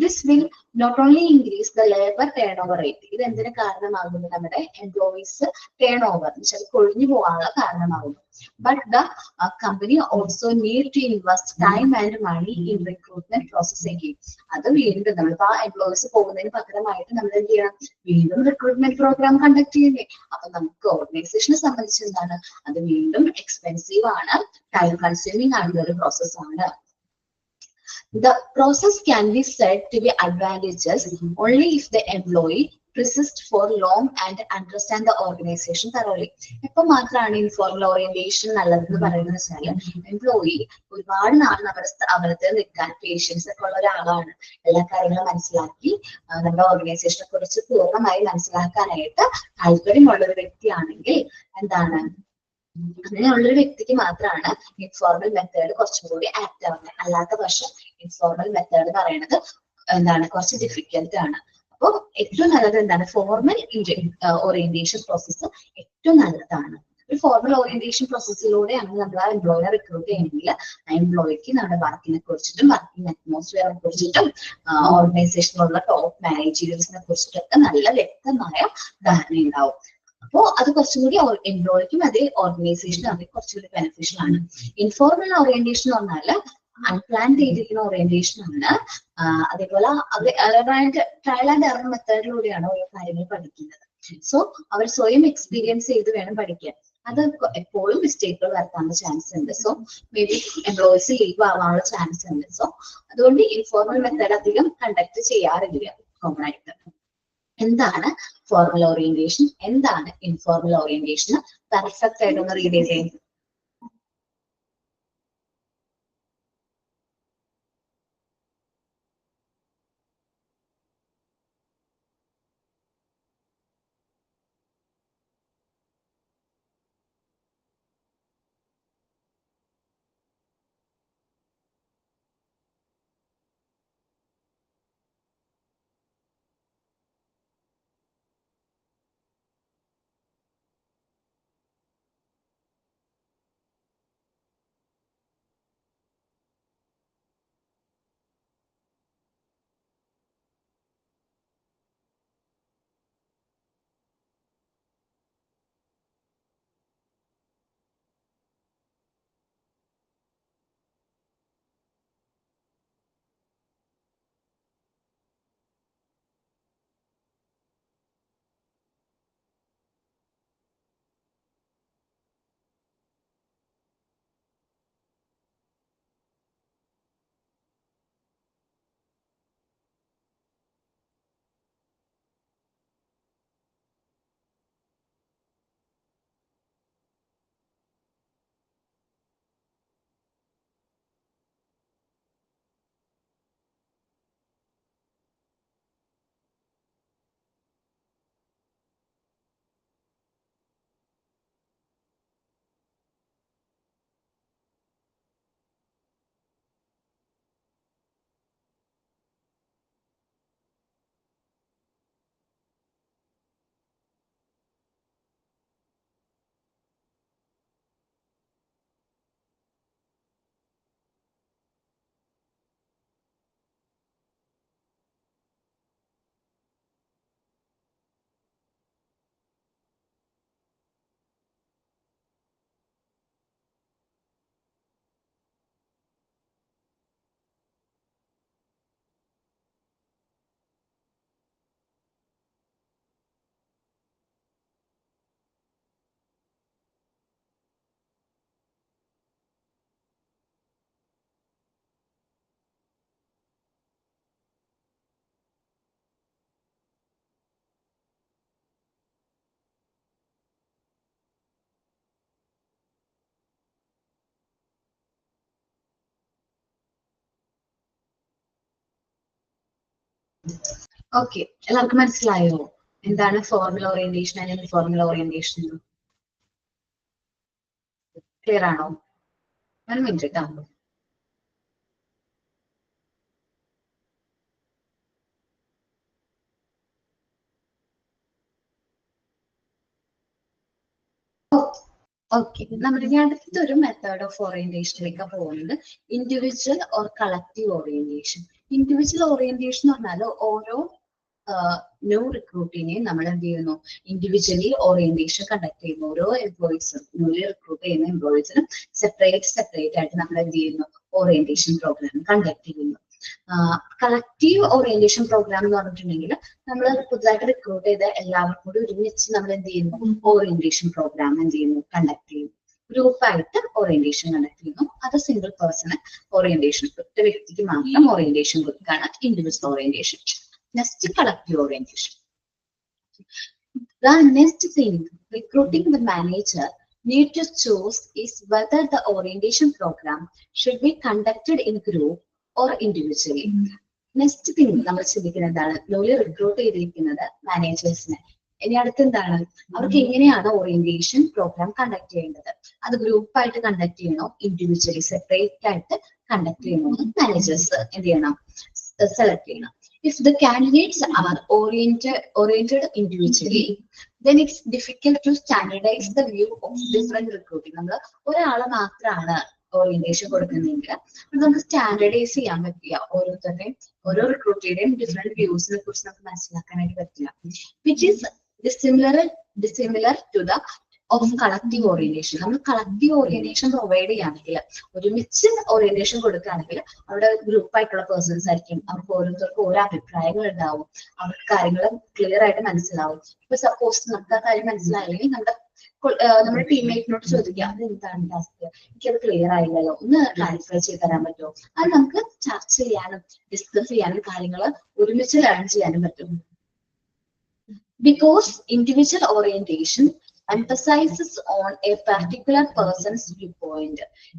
This will not only increase the labour turnover rate. ഇത് എന്തിനു കാരണമാകുന്നു? നമ്മുടെ എംപ്ലോയീസ് ടേൺ ഓവർ ചിലപ്പോൾ കൊഴിഞ്ഞു പോകാനുള്ള കാരണമാകുന്നു. But the company also need to invest time and money in recruitment process again. അത് വീണ്ടും നമ്മളിപ്പോ ആ എംപ്ലോയീസ് പോകുന്നതിന് പകരമായിട്ട് നമ്മൾ എന്ത് ചെയ്യണം, വീണ്ടും റിക്രൂട്ട്മെന്റ് പ്രോഗ്രാം കണ്ടക്ട് ചെയ്യുന്നേ. അപ്പൊ നമുക്ക് ഓർഗനൈസേഷനെ സംബന്ധിച്ച് എന്താണ്, അത് വീണ്ടും എക്സ്പെൻസീവ് ആണ്, ടൈം കൺസ്യൂമിംഗ് ആയിട്ടുള്ള ഒരു പ്രോസസ് ആണ്. The process can be said to be advantageous only if the employee persist for long and understand the organization thoroughly. ഇപ്പൊ മാത്രമാണ് ഇൻഫോർമൽ ഓറിയന്റേഷൻ നല്ലതെന്ന് പറയുന്നത് വെച്ചാൽ എംപ്ലോയി ഒരുപാട് നാൾ അവരത്തെ നിൽക്കാൻ പേഷ്യൻസ് ഒക്കെ ഉള്ള ഒരാളാണ്. എല്ലാ കാര്യങ്ങളും മനസ്സിലാക്കി നമ്മുടെ ഓർഗനൈസേഷനെ കുറിച്ച് പൂർണ്ണമായി മനസ്സിലാക്കാനായിട്ട് താല്പര്യമുള്ള ഒരു വ്യക്തിയാണെങ്കിൽ എന്താണ്, അങ്ങനെയുള്ളൊരു വ്യക്തിക്ക് മാത്രമാണ് ഇൻഫോർമൽ മെത്തേഡ് കുറച്ചും കൂടി ആക്ട് ആവുന്നത്. അല്ലാത്ത പക്ഷം ഇൻഫോർമൽ മെത്തേഡ് പറയുന്നത് എന്താണ്, കുറച്ച് ഡിഫിക്കൽട്ട് ആണ്. അപ്പോൾ ഏറ്റവും നല്ലത് എന്താണ്, ഫോർമൽ ഓറിയന്റേഷൻ പ്രോസസ്സ് ഏറ്റവും നല്ലതാണ്. ഒരു ഫോർമൽ ഓറിയന്റേഷൻ പ്രോസസ്സിലൂടെയാണ് നമ്മൾ ആ എംപ്ലോയിനെ റിക്രൂട്ട് ചെയ്യണമെങ്കിൽ ആ എംപ്ലോയിക്ക് നമ്മുടെ വർക്കിനെ കുറിച്ചിട്ടും വർക്കിംഗ് അറ്റ്മോസ്ഫിയറിനെ കുറിച്ചിട്ടും ഓർഗനൈസേഷനിലുള്ള ടോപ്പ് മാനേജേഴ്സിനെ കുറിച്ചിട്ടൊക്കെ നല്ല വ്യക്തമായ ധാരണ ഉണ്ടാവും. അപ്പോ അത് കുറച്ചും കൂടി എംപ്ലോയിക്കും അതേ ഓർഗനൈസേഷനും അത് കുറച്ചുകൂടി ബെനിഫിഷ്യൽ ആണ്. ഇൻഫോർമൽ ഓറിയന്റേഷൻ എന്ന് പറഞ്ഞാൽ അൺപ്ലാൻ ചെയ്തിരിക്കുന്ന ഓറിയന്റേഷൻ ആണ്. അതേപോലെ ട്രയൽ ആൻഡ് എറർ മെത്തേഡിലൂടെയാണ് ഓരോ കാര്യങ്ങൾ പഠിക്കുന്നത്. സോ അവർ സ്വയം എക്സ്പീരിയൻസ് ചെയ്ത് വേണം പഠിക്കാൻ. അത് എപ്പോഴും മിസ്റ്റേക്കുകൾ വരുത്താനുള്ള ചാൻസ് ഉണ്ട്. So maybe employees leave ആവാനുള്ള ചാൻസ് ഉണ്ട്. സോ അതുകൊണ്ട് ഇൻഫോർമൽ മെത്തേഡ് അധികം കണ്ടക്ട് ചെയ്യാറില്ല കോമൺ ആയിട്ട്. എന്താണ് ഫോർമൽ ഓറിയന്റേഷൻ, എന്താണ് ഇൻഫോർമൽ ഓറിയന്റേഷൻ പെർഫെക്റ്റ് ആയിട്ടൊന്ന് റീഡ് ചെയ്തേ. ഓക്കെ, എല്ലാവർക്കും മനസ്സിലായോ എന്താണ് formal orientation and informal orientation? Clear ആണോ? 1 മിനിറ്റ് കേട്ടോ. ഓക്കെ, നമ്മുടെ അടുത്ത ഒരു മെത്തേഡ് ഓഫ് ഓറിയന്റേഷനിലേക്ക് പോകുന്നത് individual or collective orientation. Individual orientation എന്ന് പറഞ്ഞാൽ ഓരോ ന്യൂ റിക്രൂട്ടിനെയും നമ്മൾ എന്ത് ചെയ്യുന്നു, ഇൻഡിവിജ്വലി ഓറിയന്റേഷൻ കണ്ടക്ട് ചെയ്യുന്നു. ഓരോ എംപ്ലോയീസും ന്യൂലി റിക്രൂട്ട് ചെയ്യുന്ന എംപ്ലോയീസിനും സെപ്പറേറ്റ് ആയിട്ട് നമ്മൾ എന്ത് ചെയ്യുന്നു, ഓറിയന്റേഷൻ പ്രോഗ്രാം കണ്ടക്ട് ചെയ്യുന്നു. കളക്റ്റീവ് ഓറിയന്റേഷൻ പ്രോഗ്രാം എന്ന് പറഞ്ഞിട്ടുണ്ടെങ്കിൽ നമ്മൾ പുതുതായിട്ട് റിക്രൂട്ട് ചെയ്ത എല്ലാവർക്കും കൂടി ഒരുമിച്ച് നമ്മൾ എന്ത് ചെയ്യുന്നു, ഓറിയന്റേഷൻ പ്രോഗ്രാം എന്ത് ചെയ്യുന്നു, കണ്ടക്ട് ചെയ്യുന്നു. ഗ്രൂപ്പായിട്ട് ഓറിയന്റേഷൻ കണ്ടക്ട് ചെയ്യുന്നു. അത് സിംഗിൾ പേഴ്സണ് ഓറിയന്റേഷൻ, ഒറ്റ വ്യക്തിക്ക് മാത്രം ഓറിയന്റേഷൻ കൊടുക്കുകയാണ് individual orientation. Next collective orientation. The next thing recruiting the manager need to choose is whether the orientation program should be conducted in group or individually. Next thing നമ്മൾ ചിന്തിക്കുന്നത് എന്താണ്, newly recruit ചെയ്തിരിക്കുന്നത് മാനേജേഴ്സിനെ. ഇനി അടുത്ത് എന്താണ്, അവർക്ക് എങ്ങനെയാണ് ഓറിയന്റേഷൻ പ്രോഗ്രാം കണ്ടക്ട് ചെയ്യേണ്ടത്? അത് ഗ്രൂപ്പായിട്ട് കണ്ടക്ട് ചെയ്യണോ, ഇൻഡിവിജ്വലി സെപ്പറേറ്റ് ആയിട്ട് കണ്ടക്ട് ചെയ്യണോ എന്ന് മാനേജേഴ്സ് എന്ത് ചെയ്യണം, സെലക്ട് ചെയ്യണം. If the candidates are oriented individually, then it's difficult to standardize the view of different recruiting. നമ്മൾ ഒരാളെ മാത്രമാണ് ഓറിയന്റേഷൻ കൊടുക്കുന്നെങ്കിൽ നമുക്ക് സ്റ്റാൻഡർഡൈസ് ചെയ്യാൻ പറ്റില്ല. ഓരോരുത്തരുടെയും ഓരോ റിക്രൂട്ടിയുടെയും ഡിഫറെന്റ് വ്യൂസിനെ കുറിച്ച് നമുക്ക് മനസ്സിലാക്കാനായിട്ട് പറ്റില്ല. Which is dissimilar to the of collective orientation. നമ്മൾ കളക്റ്റീവ് ഓറിയന്റേഷൻ പ്രൊവൈഡ് ചെയ്യുകയാണെങ്കിൽ, ഒരുമിച്ച് ഓറിയന്റേഷൻ കൊടുക്കുകയാണെങ്കിൽ അവിടെ ഗ്രൂപ്പ് ആയിട്ടുള്ള പേഴ്സൺസ് ആയിരിക്കും. അവർക്ക് ഓരോരുത്തർക്കും ഓരോ അഭിപ്രായങ്ങൾ ഉണ്ടാവും. അവർക്ക് കാര്യങ്ങൾ ക്ലിയർ ആയിട്ട് മനസ്സിലാവും. ഇപ്പൊ സപ്പോസ് നമുക്ക് ആ കാര്യം മനസ്സിലായില്ലെങ്കിൽ നമ്മുടെ ടീംമേറ്റിനോട് ചോദിക്കാം, അത് എന്താണ് ടാസ്ക്, എനിക്കത് ക്ലിയർ ആയില്ലല്ലോ, ഒന്ന് ക്ലാരിഫൈ ചെയ്ത് തരാൻ പറ്റുമോ? അത് നമുക്ക് ചർച്ച ചെയ്യാനും ഡിസ്കസ് ചെയ്യാനും കാര്യങ്ങൾ ഒരുമിച്ച് ലേൺ ചെയ്യാനും പറ്റും. Because individual orientation emphasizes on a particular person's viewpoint.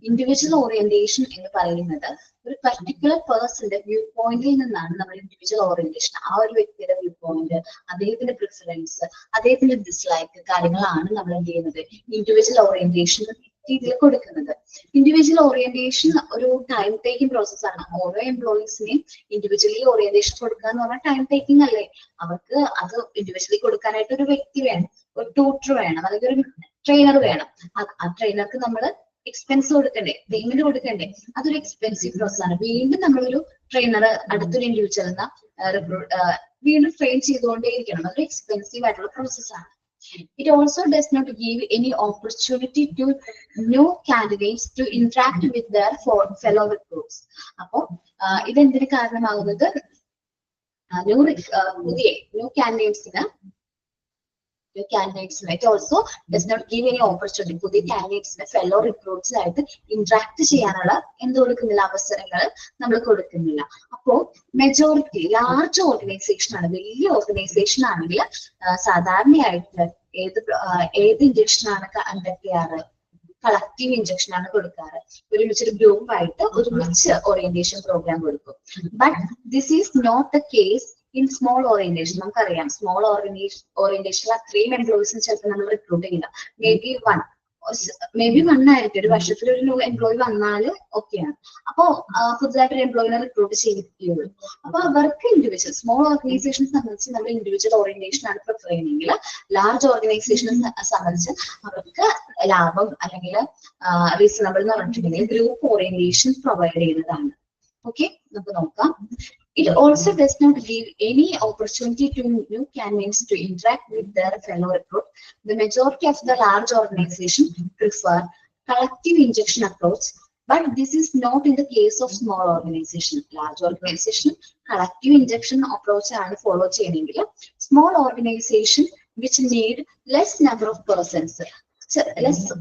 Individual orientation എന്ന് പറയുന്നത് ഒരു പർട്ടിക്കുലർ പേഴ്സന്റെ വ്യൂ പോയിന്റിൽ നിന്നാണ് നമ്മൾ ഇൻഡിവിജ്വൽ ഓറിയന്റേഷൻ, ആ ഒരു വ്യക്തിയുടെ വ്യൂ പോയിന്റ്, അദ്ദേഹത്തിന്റെ പ്രിഫറൻസ്, അദ്ദേഹത്തിന്റെ ഡിസ്ലൈക്ക് കാര്യങ്ങളാണ് നമ്മൾ എന്ത് ചെയ്യുന്നത്, ഇൻഡിവിജ്വൽ ഓറിയന്റേഷൻ രീതിയിൽ കൊടുക്കുന്നത്. ഇൻഡിവിജ്വൽ ഓറിയന്റേഷൻ ഒരു ടൈം ടേക്കിംഗ് പ്രോസസ്സാണ്. ഓരോ എംപ്ലോയീസിനെയും ഇൻഡിവിജ്വലി ഓറിയന്റേഷൻ കൊടുക്കുക എന്ന് പറഞ്ഞാൽ ടൈം ടേക്കിംഗ് അല്ലേ. അവർക്ക് അത് ഇൻഡിവിജ്വലി കൊടുക്കാനായിട്ട് ഒരു വ്യക്തി വേണം, ഒരു ട്യൂട്ടർ വേണം, അല്ലെങ്കിൽ ഒരു ട്രെയിനർ വേണം. ആ ട്രെയിനർക്ക് നമ്മൾ എക്സ്പെൻസ് കൊടുക്കണ്ടേ, പേയ്മെന്റ് കൊടുക്കണ്ടേ? അതൊരു എക്സ്പെൻസീവ് പ്രോസസ് ആണ്. വീണ്ടും നമ്മളൊരു ട്രെയിനർ അടുത്തൊരു ഇൻഡിവിജ്വൽ വീണ്ടും ട്രെയിൻ ചെയ്തുകൊണ്ടേയിരിക്കണം. അതൊരു എക്സ്പെൻസീവ് ആയിട്ടുള്ള പ്രോസസ്സാണ്. It also does not give any opportunity to new candidates to interact with their fellow recruits. അപ്പോൾ ഇതെന്തിന് കാരണമാകുന്നത്, ന്യൂ കാൻഡിഡേറ്റ്സിന് it also does not give any opportunity. പുതിയ കാൻഡിഡേറ്റ്സിന് ഫെലോ റിക്രൂട്ട്സ് ആയിട്ട് ഇന്ററാക്ട് ചെയ്യാനുള്ള എന്ത് കൊടുക്കുന്നില്ല, അവസരങ്ങൾ നമ്മൾ കൊടുക്കുന്നില്ല. അപ്പോ മെജോറിറ്റി ലാർജ് ഓർഗനൈസേഷൻ ആണ്, വലിയ ഓർഗനൈസേഷൻ ആണെങ്കിൽ സാധാരണയായിട്ട് ഏത് ഇൻജക്ഷൻ ആണ് കണ്ടക്ട് ചെയ്യാറ്, കളക്റ്റീവ് ഇൻജക്ഷൻ ആണ് കൊടുക്കാറ്. ഒരുമിച്ചൊരു ഗ്രൂപ്പായിട്ട് ഒരുമിച്ച് ഓറിയന്റേഷൻ പ്രോഗ്രാം കൊടുക്കും. But this is not the case in small orientation. നമുക്കറിയാം സ്മോൾ ഓറിയന്റേഷനിൽ അത്രയും എംപ്ലോയീസിന് ചിലപ്പോൾ നമ്മൾ റിക്രൂട്ട് ചെയ്യില്ല. മേ ബി വൺ ആയിരിക്കും, ഒരു വർഷത്തിൽ ഒരു ന്യൂ എംപ്ലോയി വന്നാല് ഓക്കെയാണ്. അപ്പോ പുതുതായിട്ട് ഒരു എംപ്ലോയിനെ റിക്രൂട്ട് ചെയ്യിക്കുകയുള്ളൂ. അപ്പൊ അവർക്ക് ഇൻഡിവിജ്വൽ സ്മോൾ ഓർഗനൈസേഷനെ സംബന്ധിച്ച് നമ്മൾ ഇൻഡിവിജ്വൽ ഓറിയന്റേഷൻ ആണ് പ്രിഫർ ചെയ്യുന്നതെങ്കിൽ, ലാർജ് ഓർഗനൈസേഷനെ സംബന്ധിച്ച് അവർക്ക് ലാഭം അല്ലെങ്കിൽ റീസണബിൾ എന്ന് പറഞ്ഞിട്ടുണ്ടെങ്കിൽ ഗ്രൂപ്പ് ഓറിയന്റേഷൻ പ്രൊവൈഡ് ചെയ്യുന്നതാണ്. ഓക്കെ, നമുക്ക് നോക്കാം. It also does not give any opportunity to new candidates to interact with their fellow recruit. The majority of the large organization prefer collective injection approach, but this is not in the case of small organization. Large organization collective injection approach ആണ് follow ചെയ്യണമെങ്കിൽ, small organization which need less number of persons,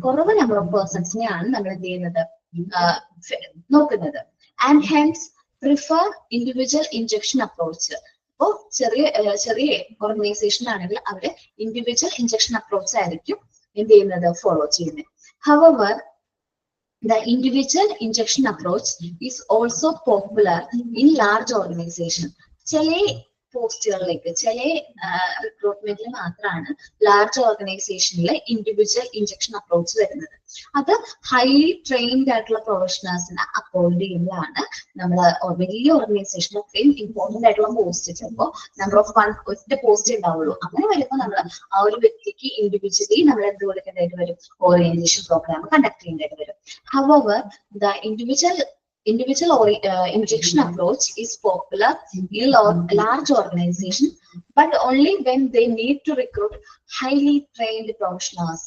കുറവ് number of പേഴ്സൺസിനെയാണ് നമ്മൾ എന്ത് ചെയ്യുന്നത്, നോക്കുന്നത്. And hence prefer individual injection approach. അപ്പോൾ ചെറിയ organisation ആണെങ്കിൽ അവര് ഇൻഡിവിജ്വൽ ഇൻജക്ഷൻ അപ്രോച്ച് ആയിരിക്കും എന്ത് ചെയ്യുന്നത്, ഫോളോ ചെയ്യുന്നത്. However, the individual injection approach is also popular in large organization. ചില പോസ്റ്റുകളിലേക്ക് ചില റിക്രൂട്ട്മെന്റിൽ മാത്രമാണ് ലാർജ് ഓർഗനൈസേഷനിലെ ഇൻഡിവിജ്വൽ ഇഞ്ചക്ഷൻ അപ്രോച്ച് വരുന്നത്. അത് ഹൈലി ട്രെയിൻഡ് ആയിട്ടുള്ള പ്രൊഫഷണൽസിനെ അപ്പോയിന്റ് ചെയ്യുമ്പോഴാണ് നമ്മൾ വലിയ ഓർഗനൈസേഷനിൽ അത്രയും ഇമ്പോർട്ടന്റ് ആയിട്ടുള്ള പോസ്റ്റ് ചിലപ്പോൾ നമ്പർ ഓഫ് ഒറ്റ പോസ്റ്റ് ഉണ്ടാവുള്ളൂ. അങ്ങനെ വരുമ്പോൾ നമ്മൾ ആ ഒരു വ്യക്തിക്ക് ഇൻഡിവിജ്വലി നമ്മൾ എന്ത് കൊടുക്കേണ്ടതായിട്ട് വരും, ഓറിയന്റേഷൻ പ്രോഗ്രാം കണ്ടക്ട് ചെയ്യേണ്ടതായിട്ട് വരും. However, the individual injection approach is popular in large organizations, but only when they need to recruit highly trained professionals.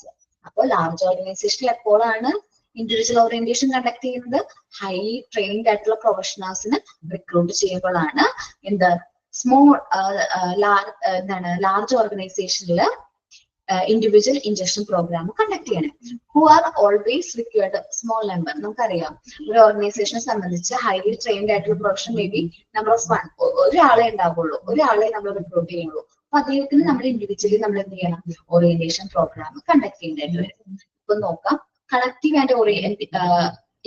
അപ്പോൾ ലാർജ് ഓർഗനൈസേഷനിൽ എപ്പോഴാണ് ഇൻഡിവിജ്വൽ ഓറിയന്റേഷൻ കണ്ടക്ട് ചെയ്യുന്നത്? ഹൈലി ട്രെയിൻഡ് ആയിട്ടുള്ള പ്രൊഫഷണൽസിനെ റിക്രൂട്ട് ചെയ്യുമ്പോഴാണ്. എന്ത് സ്മോൾ ലാർജ് ഓർഗനൈസേഷനിൽ ഇൻഡിവിജ്വൽ ഇഞ്ചക്ഷൻ പ്രോഗ്രാം കണ്ടക്ട് ചെയ്യണം. Who are always required small number. നമുക്കറിയാം ഒരു ഓർഗനൈസേഷനെ സംബന്ധിച്ച് ഹൈലി ട്രെയിൻഡ് ആയിട്ടുള്ള profession may be number of 1, ഒരാളെ ഉണ്ടാവുള്ളൂ, ഒരാളെ നമ്മൾ റിക്രൂട്ട് ചെയ്യുള്ളൂ. അപ്പൊ അദ്ദേഹത്തിന് നമ്മൾ ഇൻഡിവിജ്വലി നമ്മൾ എന്ത് ചെയ്യണം, ഓറിയന്റേഷൻ പ്രോഗ്രാം കണ്ടക്ട് ചെയ്യേണ്ടതായിട്ട് വരും. ഇപ്പൊ നോക്കാം, കളക്റ്റീവ് ആൻഡ്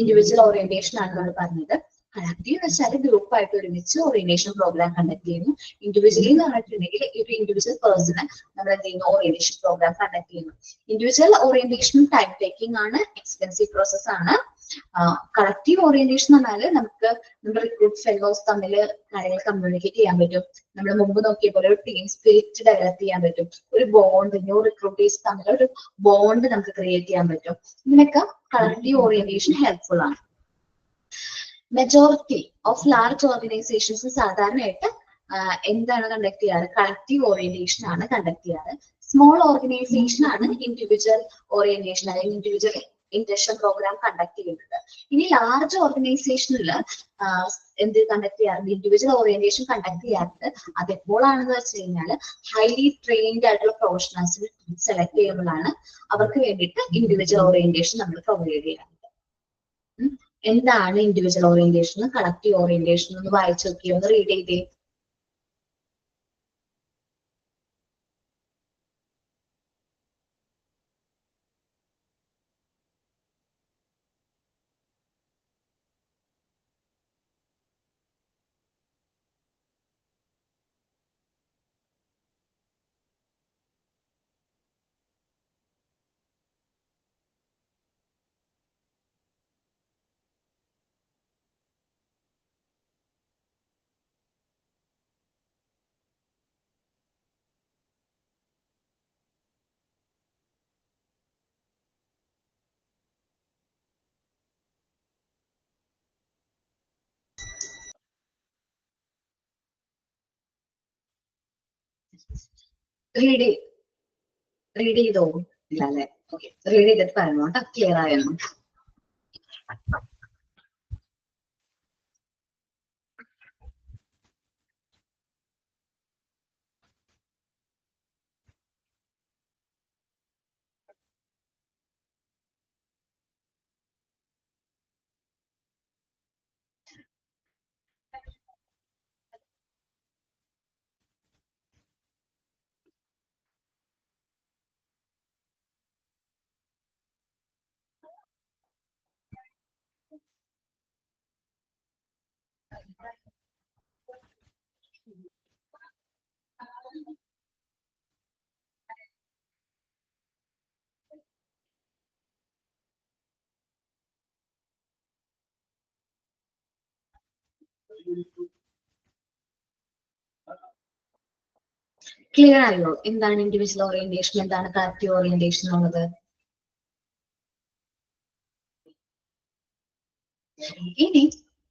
ഇൻഡിവിജ്വൽ ഓറിയന്റേഷൻ ആണ് നമ്മൾ പറഞ്ഞത്. കളക്റ്റീവ് എന്ന് വെച്ചാൽ ഗ്രൂപ്പായിട്ട് ഒരുമിച്ച് ഓറിയന്റേഷൻ പ്രോഗ്രാം കണ്ടക്ട് ചെയ്യുന്നു. ഇൻഡിവിജ്വലി എന്ന് പറഞ്ഞിട്ടുണ്ടെങ്കിൽ ഒരു ഇൻഡിവിജ്വൽ പേഴ്സണെ നമ്മൾ എന്ത് ചെയ്യുന്നു, ഓറിയന്റേഷൻ പ്രോഗ്രാം കണ്ടക്ട് ചെയ്യുന്നു. ഇൻഡിവിജ്വൽ ഓറിയന്റേഷൻ ടൈം ടേക്കിംഗ് ആണ്, എക്സ്പെൻസീവ് പ്രോസസ് ആണ്. കളക്റ്റീവ് ഓറിയന്റേഷൻ എന്ന് പറഞ്ഞാൽ നമുക്ക് നമ്മുടെ റിക്രൂട്ട് ഫെലോസ് തമ്മിൽ കാര്യങ്ങൾ കമ്മ്യൂണിക്കേറ്റ് ചെയ്യാൻ പറ്റും. നമ്മൾ മുമ്പ് നോക്കിയ പോലെ ഒരു ടീം സ്പിരിറ്റ് ഡെവലപ്പ് ചെയ്യാൻ പറ്റും. ഒരു ബോണ്ട്, ന്യൂ റിക്രൂട്ടേഴ്സ് തമ്മിൽ ഒരു ബോണ്ട് നമുക്ക് ക്രിയേറ്റ് ചെയ്യാൻ പറ്റും. ഇതിനൊക്കെ കളക്റ്റീവ് ഓറിയന്റേഷൻ ഹെൽപ്ഫുൾ ആണ്. മെജോറിറ്റി ഓഫ് ലാർജ് ഓർഗനൈസേഷൻസ് സാധാരണയായിട്ട് എന്താണ് കണ്ടക്ട് ചെയ്യാറ്? കളക്റ്റീവ് ഓറിയന്റേഷൻ ആണ് കണ്ടക്ട് ചെയ്യാറ്. സ്മോൾ ഓർഗനൈസേഷൻ ആണ് ഇൻഡിവിജ്വൽ ഓറിയന്റേഷൻ അല്ലെങ്കിൽ ഇൻഡിവിജ്വൽ ഇൻഡക്ഷൻ പ്രോഗ്രാം കണ്ടക്ട് ചെയ്യുന്നത്. ഇനി ലാർജ് ഓർഗനൈസേഷനിൽ എന്ത് കണ്ടക്ട് ചെയ്യാറുണ്ട്? ഇൻഡിവിജ്വൽ ഓറിയന്റേഷൻ കണ്ടക്ട് ചെയ്യാറുണ്ട്. അതെപ്പോഴാണെന്ന് വെച്ച് കഴിഞ്ഞാൽ ഹൈലി ട്രെയിൻഡ് ആയിട്ടുള്ള പ്രൊഫഷണൽസിനെ സെലക്ട് ചെയ്യുമ്പോഴാണ് അവർക്ക് വേണ്ടിയിട്ട് ഇൻഡിവിജ്വൽ ഓറിയന്റേഷൻ നമ്മൾ പ്രൊവൈഡ് ചെയ്യാറുണ്ട്. എന്താണ് ഇൻഡിവിജ്വൽ ഓറിയന്റേഷൻ, കളക്റ്റീവ് ഓറിയന്റേഷൻ ഒന്ന് വായിച്ചു നോക്കിയോ, ഒന്ന് റീഡ് ചെയ്തേ. റീഡ് ചെയ്തോ? ഇല്ല അല്ലെ? ഓക്കെ, റീഡ് ചെയ്തിട്ട് പറയണോ കേട്ടോ, ക്ലിയർ ആയോ? ക്ലിയർ ആയോ? എന്താണ് ഇൻഡിവിജ്വൽ ഓറിയന്റേഷൻ, എന്താണ് കളക്റ്റീവ് ഓറിയന്റേഷൻ എന്നുള്ളത്? ഇനി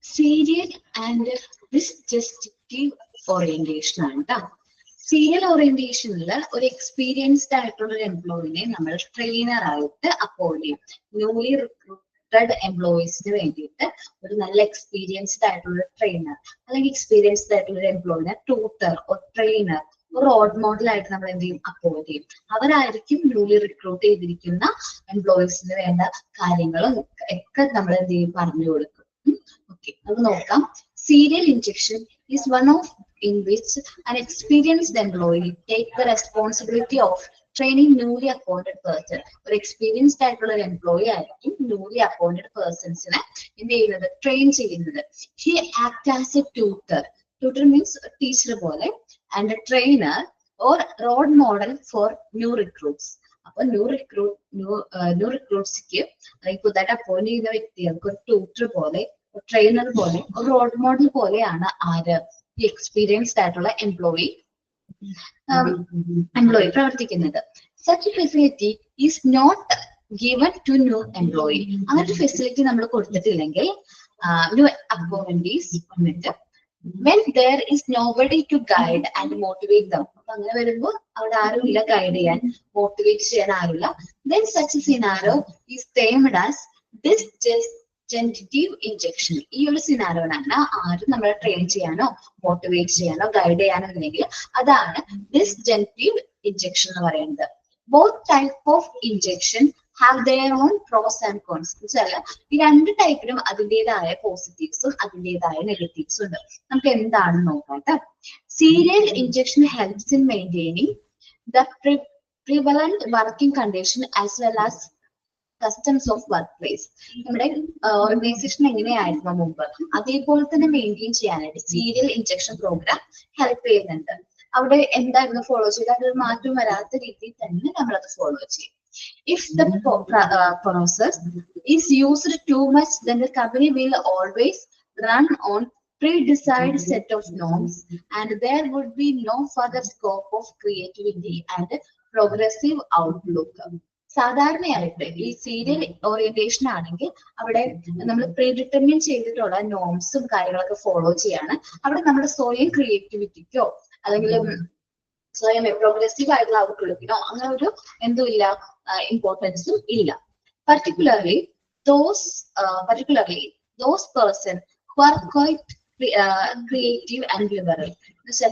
സീരിയൽ ആൻഡ് ഡിസ്ജസ്റ്റിവ് ഓറിയന്റേഷൻ ആണ് കേട്ടോ. സീരിയൽ ഓറിയന്റേഷനിൽ ഒരു എക്സ്പീരിയൻസ്ഡ് ആയിട്ടുള്ള ഒരു എംപ്ലോയിനെ നമ്മൾ ട്രെയിനർ ആയിട്ട് അപ്പോയിന്റ് ചെയ്യും. ന്യൂലി റിക്രൂട്ടഡ് എംപ്ലോയീസിന് വേണ്ടിയിട്ട് ഒരു നല്ല എക്സ്പീരിയൻസ്ഡ് ആയിട്ടുള്ള ട്രെയിനർ അല്ലെങ്കിൽ എക്സ്പീരിയൻസ്ഡ് ആയിട്ടുള്ള ഒരു എംപ്ലോയിനെ ട്യൂട്ടർ ഒരു ട്രെയിനർ ഒരു റോൾ മോഡൽ ആയിട്ട് നമ്മൾ എന്ത് ചെയ്യും, അപ്പോയിന്റ് ചെയ്യും. അവരായിരിക്കും ന്യൂലി റിക്രൂട്ട് ചെയ്തിരിക്കുന്ന എംപ്ലോയീസിന് വേണ്ട കാര്യങ്ങളും ഒക്കെ നമ്മൾ എന്ത് ചെയ്യും, പറഞ്ഞു കൊടുക്കും. ഓക്കെ, നമുക്ക് നോക്കാം. Serial injection is one of in which an experienced employee take the responsibility of training newly appointed person. ഒരു experienced ആയിട്ടുള്ള ഒരു employee ആയിരിക്കും newly appointed personsനെ എന്ത് ചെയ്യുന്നത്, ട്രെയിൻ ചെയ്യുന്നത്. He act as a tutor tutor means teacher പോലെ, and a trainer or role model for new recruits. അപ്പൊ new റിക്രൂട്ട്സിക്ക് പുതുതായിട്ട് അപ്പോയിന്റ് ചെയ്യുന്ന വ്യക്തികൾക്ക് ഒരു ട്യൂട്ടർ പോലെ, ട്രെയിനർ പോലെ, ഒരു റോൾ മോഡൽ പോലെയാണ് ആര്, ഈ എക്സ്പീരിയൻസ്ഡ് ആയിട്ടുള്ള എംപ്ലോയി പ്രവർത്തിക്കുന്നത്. Such facility is not given to new employee. അങ്ങനത്തെ ഫെസിലിറ്റി നമ്മൾ കൊടുത്തിട്ടില്ലെങ്കിൽ new appointees വന്നിട്ട് when there is nobody to guide and motivate them, അപ്പൊ അങ്ങനെ വരുമ്പോൾ അവിടെ ആരും ഇല്ല ഗൈഡ് ചെയ്യാൻ, മോട്ടിവേറ്റ് ചെയ്യാൻ ആരുമില്ല, then such a scenario is termed as disjunctive injection. ഈ ഒരു സിനാരിയോനാണ് ആരും നമ്മളെ ട്രെയിൻ ചെയ്യാനോ മോട്ടിവേറ്റ് ചെയ്യാനോ ഗൈഡ് ചെയ്യാനോ ഇല്ലെങ്കിൽ അതാണ് disjunctive injection എന്ന് പറയുന്നത്. Both type of injection have their own pros and cons. ഈ രണ്ട് ടൈപ്പിലും അതിൻ്റെതായ പോസിറ്റീവ്സും അതിൻ്റെതായ നെഗറ്റീവ്സും ഉണ്ട്. നമുക്ക് എന്താണെന്ന് നോക്കാം. Serial injection helps in maintaining the prevalent working condition as well as customs of work place. നമ്മുടെ ഓർഗനൈസേഷൻ എങ്ങനെയായിരുന്നു മുമ്പ് അതേപോലെ തന്നെ മെയിൻറ്റെയിൻ ചെയ്യാനായിട്ട് സീരിയൽ ഇഞ്ചക്ഷൻ പ്രോഗ്രാം ഹെൽപ്പ് ചെയ്യുന്നുണ്ട്. അവിടെ എന്തായിരുന്നു ഫോളോ ചെയ്ത് അതൊരു മാറ്റം വരാത്ത രീതിയിൽ തന്നെ നമ്മളത് ഫോളോ ചെയ്യും. If the process is used too much, then the company will always run on pre-decided set of norms, and there would be no further scope of creativity and progressive outlook. സാധാരണയായിട്ട് ഈ serial orientation ആണെങ്കിൽ അവിടെ നമ്മൾ pre determine ചെയ്തിട്ടുള്ള നോംസും കാര്യങ്ങളൊക്കെ follow ചെയ്യാണ്. അവിടെ നമ്മുടെ സ്വയം ക്രിയേറ്റിവിറ്റിക്കോ അല്ലെങ്കിൽ സ്വയം പ്രോഗ്രസീവ് ആയിട്ടുള്ള ഔട്ട്ലുക്കിനോ അങ്ങനെ ഒരു എന്തും ഇല്ല, ഇമ്പോർട്ടൻസും ഇല്ല. particularly those person who are quite creative and liberal,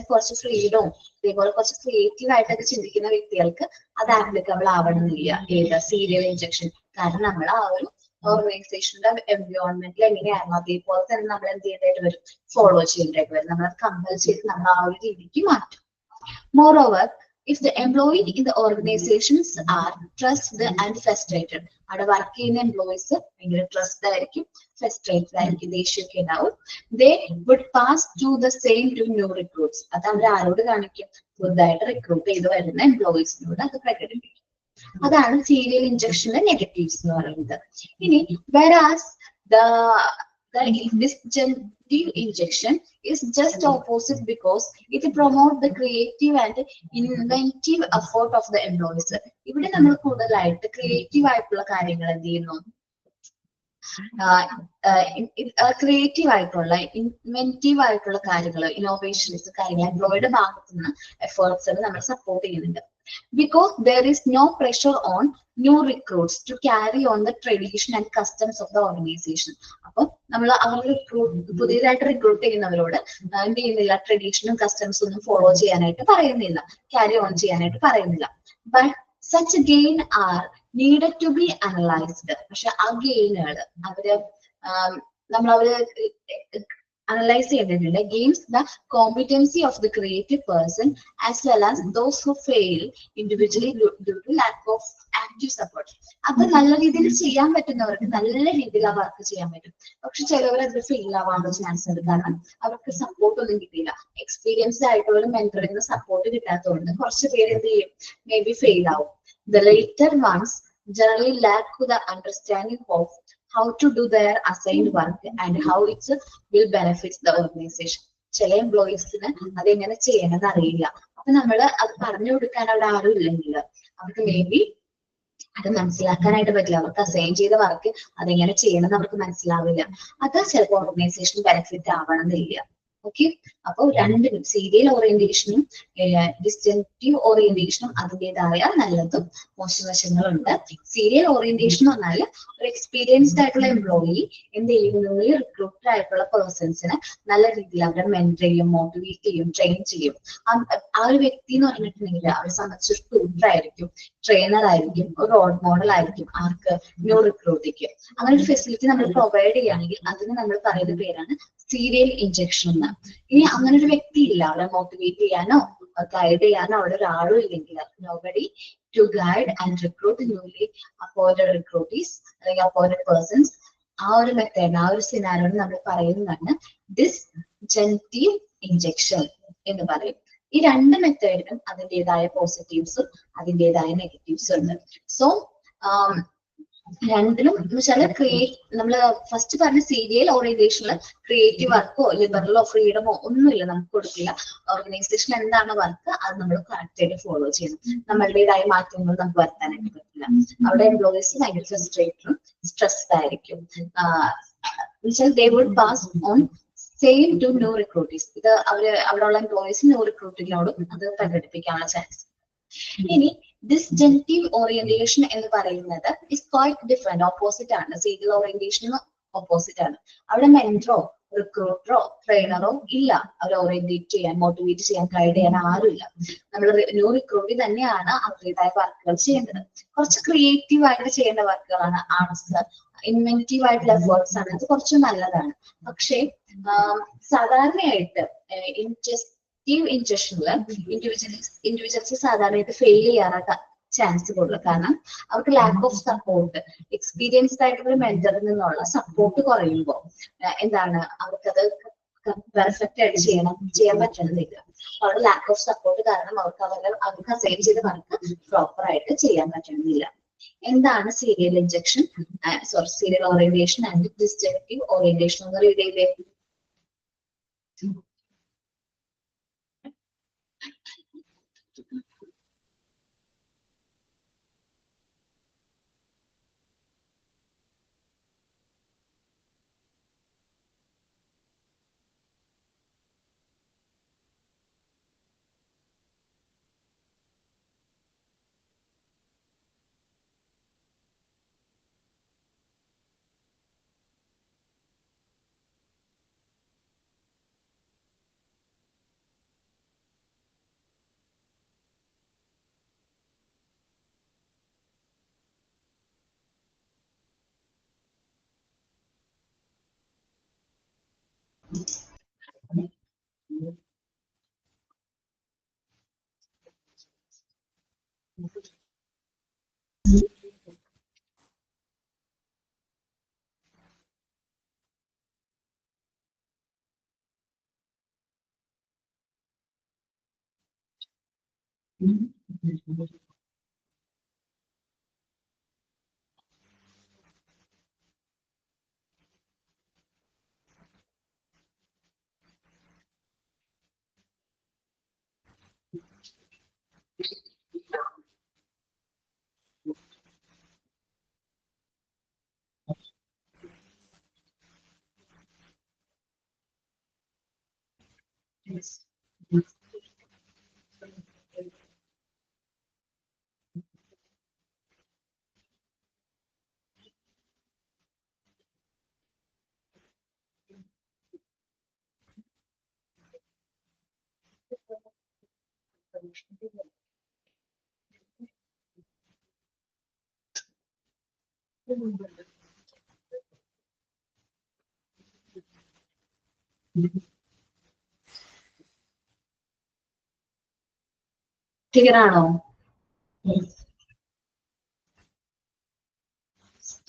കുറച്ച് ഫ്രീഡവും അതേപോലെ കുറച്ച് ക്രിയേറ്റീവ് ആയിട്ടൊക്കെ ചിന്തിക്കുന്ന വ്യക്തികൾക്ക് അത് ആപ്ലിക്കബിൾ ആവണമെന്നില്ല ഏത് സീരിയൽ ഇഞ്ചക്ഷൻ. കാരണം നമ്മൾ ആ ഒരു ഓർഗനൈസേഷന്റെ എൻവയോൺമെന്റിൽ എങ്ങനെയായിരുന്നു അതേപോലെ തന്നെ നമ്മൾ എന്ത് ചെയ്യേണ്ടതായിട്ട് വരും, ഫോളോ ചെയ്യേണ്ടതായിട്ട് വരും. നമ്മൾ കമ്പൽ ചെയ്ത് നമ്മൾ ആ ഒരു രീതിക്ക് മാറ്റും. Moreover, if the employee in the organizations are trusted and frustrated, അവിടെ വർക്ക് ചെയ്യുന്ന എംപ്ലോയീസ് ഭയങ്കര ട്രസ്റ്റ് ആയിരിക്കും, ഫ്രസ്ട്രേറ്റഡ് ആയിരിക്കും, ദേഷ്യമൊക്കെ ഉണ്ടാവും. They would pass to the same to new recruits. അത് അവർ ആരോട് കാണിക്കും, പുതുതായിട്ട് റിക്രൂട്ട് ചെയ്ത് വരുന്ന എംപ്ലോയീസിനോട് അത് പ്രകടിപ്പിക്കും. അതാണ് സീരിയൽ ഇഞ്ചക്ഷന്റെ നെഗറ്റീവ്സ് എന്ന് പറയുന്നത്. ഇനി whereas the disjunctive injection is just opposite because it promotes the creative and inventive effort of the employees. ഇവിടെ നമ്മൾ കൂടുതലായിട്ട് ക്രിയേറ്റീവ് ആയിട്ടുള്ള കാര്യങ്ങൾ എന്ത് ചെയ്യുന്നു, ക്രിയേറ്റീവ് ആയിട്ടുള്ള ഇൻവെന്റീവ് ആയിട്ടുള്ള കാര്യങ്ങൾ, ഇന്നോവേഷൻസ് കാര്യങ്ങൾ എംപ്ലോയിയുടെ ഭാഗത്തു നിന്ന് എഫേർട്സ് നമ്മൾ സപ്പോർട്ട് ചെയ്യുന്നുണ്ട്. Because there is no pressure on new recruits to carry on the tradition and customs of the organization. അപ്പൊ നമ്മൾ അവർ പുതിയതായിട്ട് റിക്രൂട്ട് ചെയ്യുന്നവരോട് എന്ത് ചെയ്യുന്നില്ല, ട്രഡീഷനും കസ്റ്റംസും ഒന്നും ഫോളോ ചെയ്യാനായിട്ട് പറയുന്നില്ല, ക്യാരി ഓൺ ചെയ്യാനായിട്ട് പറയുന്നില്ല. But such gain are needed to be analyzed. പക്ഷെ ആ ഗെയിനുകൾ അവര് analyze ചെയ്യേണ്ടതുണ്ട് against the competency of the creative person as well as those who fail individually due to lack of active support. അത് നല്ല രീതിയിൽ ചെയ്യാൻ പറ്റുന്നവർക്ക് നല്ല രീതിയിൽ ആ വർക്ക് ചെയ്യാൻ പറ്റും. പക്ഷെ ചിലവർ അത് ഫെയിൽ ആവാനുള്ള ചാൻസ് ഉണ്ട്, കാരണം അവർക്ക് സപ്പോർട്ട് ഒന്നും കിട്ടിയില്ല. എക്സ്പീരിയൻസ്ഡ് ആയിട്ടുള്ള മെന്ററിന് സപ്പോർട്ട് കിട്ടാത്തതുകൊണ്ട് കുറച്ച് പേര് എന്ത് ചെയ്യും, മേ ബി ഫെയിൽ ആവും. The later ones generally lack the understanding of how to do their assigned work and how it will benefit the organization. ചില എംപ്ലോയീസിന് അതെങ്ങനെ ചെയ്യണമെന്ന് അറിയില്ല. അപ്പൊ നമ്മള് അത് പറഞ്ഞു കൊടുക്കാൻ അവിടെ ആരും ഇല്ലെങ്കിൽ അവർക്ക് മേ ബി അത് മനസ്സിലാക്കാനായിട്ട് പറ്റില്ല. അവർക്ക് അസൈൻ ചെയ്ത വർക്ക് അതെങ്ങനെ ചെയ്യണമെന്ന് അവർക്ക് മനസ്സിലാവില്ല. അത് ചിലപ്പോൾ ഓർഗനൈസേഷന് ബെനിഫിറ്റ് ആവണമെന്നില്ല. ഓക്കെ, അപ്പോൾ രണ്ടിനും സീരിയൽ ഓറിയന്റേഷനും ഡിസ്ജങ്റ്റീവ് ഓറിയന്റേഷനും അതിൻ്റെതായ നല്ലതും മോശം വശങ്ങളുണ്ട്. സീരിയൽ ഓറിയന്റേഷൻ എന്ന് പറഞ്ഞാൽ ഒരു എക്സ്പീരിയൻസ്ഡ് ആയിട്ടുള്ള എംപ്ലോയി എന്ത് ചെയ്യും, റിക്രൂട്ടഡ് ആയിട്ടുള്ള പേഴ്സൺസിനെ നല്ല രീതിയിൽ അവരെ മെന്റർ ചെയ്യും, മോട്ടിവേറ്റ് ചെയ്യും, ട്രെയിൻ ചെയ്യും. ആ ഒരു വ്യക്തി എന്ന് പറഞ്ഞിട്ടുണ്ടെങ്കിൽ അവരെ സംബന്ധിച്ചൊരു ട്യൂട്ടർ ആയിരിക്കും, ട്രെയിനർ ആയിരിക്കും, ഒരു റോൾ മോഡൽ ആയിരിക്കും ആർക്ക്, ന്യൂ റിക്രൂട്ടിക്ക്. അങ്ങനെ ഒരു ഫെസിലിറ്റി നമ്മൾ പ്രൊവൈഡ് ചെയ്യുകയാണെങ്കിൽ അതിന് നമ്മൾ പറയുന്ന പേരാണ് സീരിയൽ ഇഞ്ചക്ഷൻ എന്ന്. ഇനി അങ്ങനെ ഒരു വ്യക്തി ഇല്ല, അവരെ മോട്ടിവേറ്റ് ചെയ്യാനോ ഗൈഡ് ചെയ്യാനോ അവിടെ ഒരാളും ഇല്ലെങ്കിൽ, nobody to guide and recruit newly appointed recruitees അല്ലെങ്കിൽ appointed persons, ആ ഒരു മെത്തേഡ്, ആ ഒരു സിനാരിയോ നമ്മൾ പറയുന്നതാണ് disjunctive ഇഞ്ചക്ഷൻ എന്ന് പറയും. ഈ രണ്ട് മെത്തേഡിനും അതിൻ്റെതായ പോസിറ്റീവ്സും അതിൻ്റെതായ നെഗറ്റീവ്സും ഉണ്ട്. സോ രണ്ടിലും എന്ന് വെച്ചാൽ നമ്മള് ഫസ്റ്റ് പറഞ്ഞ സീരിയൽ ഓറിയന്റേഷനിൽ ക്രിയേറ്റീവ് വർക്കോ ലിബറലോ ഫ്രീഡമോ ഒന്നുമില്ല, നമുക്ക് കൊടുക്കില്ല. ഓർഗനൈസേഷൻ എന്താണ് വർക്ക് അത് നമ്മൾ കറക്റ്റ് ആയിട്ട് ഫോളോ ചെയ്യണം. നമ്മളുടേതായ മാറ്റങ്ങൾ നമുക്ക് വരുത്താനായിട്ട് പറ്റില്ല. അവിടെ എംപ്ലോയീസ് ഭയങ്കര ഫ്രസ്ട്രേറ്റഡും സ്ട്രെസ്ഡ് ആയിരിക്കും. They would pass on same to new recruitees. ഇത് അവിടെയുള്ള എംപ്ലോയീസ് ന്യൂ റിക്രൂട്ടിങ്ങിനോടും അത് പ്രകടിപ്പിക്കാനുള്ള ചാൻസ്. ഇനി ഡിസ്ജങ്റ്റീവ് ഓറിയന്റേഷൻ എന്ന് പറയുന്നത് ഇസ് ക്വൈറ്റ് ഡിഫറെന്റ്, ഓപ്പോസിറ്റ് ആണ്. സീരിയൽ ഓറിയന്റേഷന് ഓപ്പോസിറ്റ് ആണ്. അവിടെ മെന്ററോ റിക്രൂട്ടറോ ട്രെയിനറോ ഇല്ല. അവർ ഓറിയന്റേറ്റ് ചെയ്യാൻ, മോട്ടിവേറ്റ് ചെയ്യാൻ, ഗൈഡ് ചെയ്യാൻ ആരുമില്ല. നമ്മൾ ന്യൂ റിക്രൂട്ടി തന്നെയാണ് അവരുടേതായ വർക്കുകൾ ചെയ്യേണ്ടത്. കുറച്ച് ക്രിയേറ്റീവ് ആയിട്ട് ചെയ്യേണ്ട വർക്കുകളാണ്, ആർട്സ് ഇൻവെന്റീവ് ആയിട്ടുള്ള എഫേർട്സ് ആണ്. അത് കുറച്ച് നല്ലതാണ്. പക്ഷേ സാധാരണയായിട്ട് ഇൻജക്ഷനില് ഇൻഡിവിജ്വൽസ് സാധാരണയായിട്ട് ഫെയിൽ ചെയ്യാനായിട്ട് ചാൻസ് കൂടുതൽ. കാരണം അവർക്ക് ലാക്ക് ഓഫ് സപ്പോർട്ട്, എക്സ്പീരിയൻസ്ഡ് ആയിട്ടുള്ള മെന്ററിൽ നിന്നുള്ള സപ്പോർട്ട് കുറയുമ്പോൾ എന്താണ് അവർക്കത് പെർഫെക്റ്റ് ആയിട്ട് ചെയ്യാൻ പറ്റണമെന്നില്ല. അവരുടെ ലാക്ക് ഓഫ് സപ്പോർട്ട് കാരണം അവർക്ക് അസൈൻ ചെയ്ത വർക്ക് പ്രോപ്പർ ആയിട്ട് ചെയ്യാൻ പറ്റണമെന്നില്ല. എന്താണ് serial injection, serial orientation and disjunctive orientation എന്ന് റീഡ് ചെയ്തേ. ക്ലിയർ ആണോ?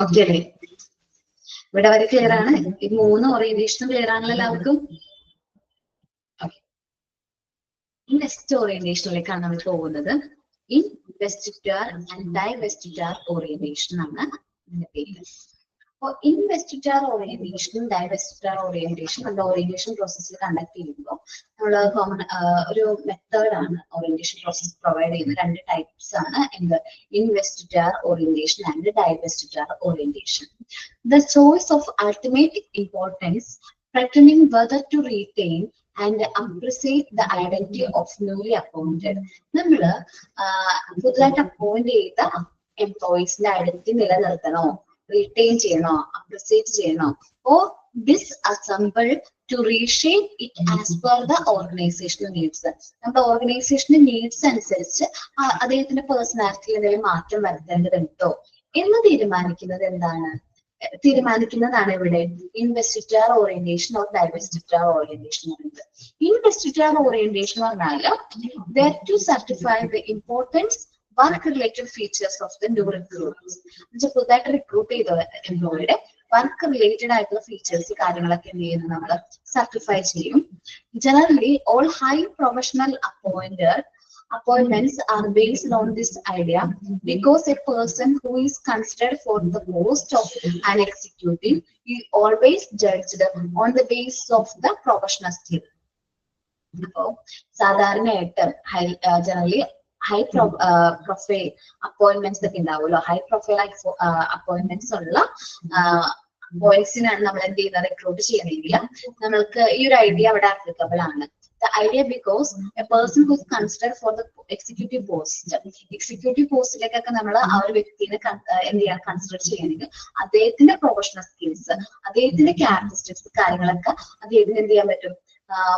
ഓക്കെ അല്ലേ? ഇവിടെ വരെ ക്ലിയർ ആണ്. ഈ 3 ഓറിയന്റേഷനും ക്ലിയർ ആണല്ലോ എല്ലാവർക്കും? നെക്സ്റ്റ് ഓറിയന്റേഷനിലേക്കാണ് നമ്മൾ പോകുന്നത്. ഇൻവെസ്റ്റിറ്റാർ ആൻഡ് ഡൈവെസ്റ്റിറ്റാർ ഓറിയന്റേഷൻ ആണ് ഇതിന്റെ പേര്. അപ്പോൾ ഇൻവെസ്റ്റിറ്റാർ ഓറിയന്റേഷനും ഡൈവെസ്റ്റിറ്റാർ ഓറിയന്റേഷൻ നമ്മുടെ ഓറിയന്റേഷൻ പ്രോസസ്സിൽ കണ്ടക്ട് ചെയ്യുമ്പോൾ നമ്മൾ ഒരു മെത്തേഡാണ് ഓറിയന്റേഷൻ പ്രോസസ് പ്രൊവൈഡ് ചെയ്യുന്നത്. 2 ടൈപ്സ് ആണ് എന്ത്, investiture orientation and divestiture orientation. The choice of ultimate importance pretending whether to retain and appreciate the identity of newly appointed. നമ്മള് പുതുതായിട്ട് അപ്പോയിന്റ് ചെയ്ത എംപ്ലോയീസിന്റെ ഐഡന്റിറ്റി നിലനിർത്തണോ, റീറ്റെയിൻ ചെയ്യണോ, അപ്രിസിയേറ്റ് ചെയ്യണോ, or disassemble to reshape it as per the organisational needs. നമ്മുടെ organisational needs അനുസരിച്ച് അദ്ദേഹത്തിന്റെ പേഴ്സണാലിറ്റിയിൽ എന്തെങ്കിലും മാറ്റം വരുത്തേണ്ടതുണ്ടോ എന്ന് തീരുമാനിക്കുന്നതാണ് ഇവിടെ investiture orientation or divestiture orientation പറയുന്നത്. ഇൻവെസ്റ്റിറ്റാർ ഓറിയന്റേഷൻ പറഞ്ഞാൽ that to certify the importance work related features of the new recruits. പുതുതായിട്ട് റിക്രൂട്ട് ചെയ്ത എംപ്ലോയിയുടെ വർക്ക് റിലേറ്റഡ് ആയിട്ടുള്ള ഫീച്ചേഴ്സ് കാര്യങ്ങളൊക്കെ എന്ത് ചെയ്യുന്നു നമ്മൾ സർട്ടിഫൈ ചെയ്യും. Generally all high professional appointments are based on this idea because a person who is considered for the post of an executive is always judged on the basis of the professional skill. So, സാധാരണയായിട്ട് generally high profile appointments ഒക്കെ ഉണ്ടാവുമല്ലോ, high profile appointments ഉള്ള ബോയ്സിനാണ് നമ്മൾ എന്ത് ചെയ്യുന്നത്, recruit ചെയ്യണമെങ്കിൽ നമ്മൾക്ക് ഈ ഒരു ഐഡിയ അവിടെ ആപ്ലിക്കബിൾ ആണ്. The idea because a person who is considered for the executive പോസ്റ്റിലേക്കൊക്കെ നമ്മൾ ആ ഒരു വ്യക്തിനെ എന്ത് ചെയ്യാൻ കൺസിഡർ ചെയ്യണമെങ്കിൽ അദ്ദേഹത്തിന്റെ പ്രൊഫഷണൽ സ്കിൽസ്, അദ്ദേഹത്തിന്റെ ക്യാരക്ടറിസ്റ്റിക്സ് കാര്യങ്ങളൊക്കെ അദ്ദേഹത്തിന് എന്ത് ചെയ്യാൻ പറ്റും,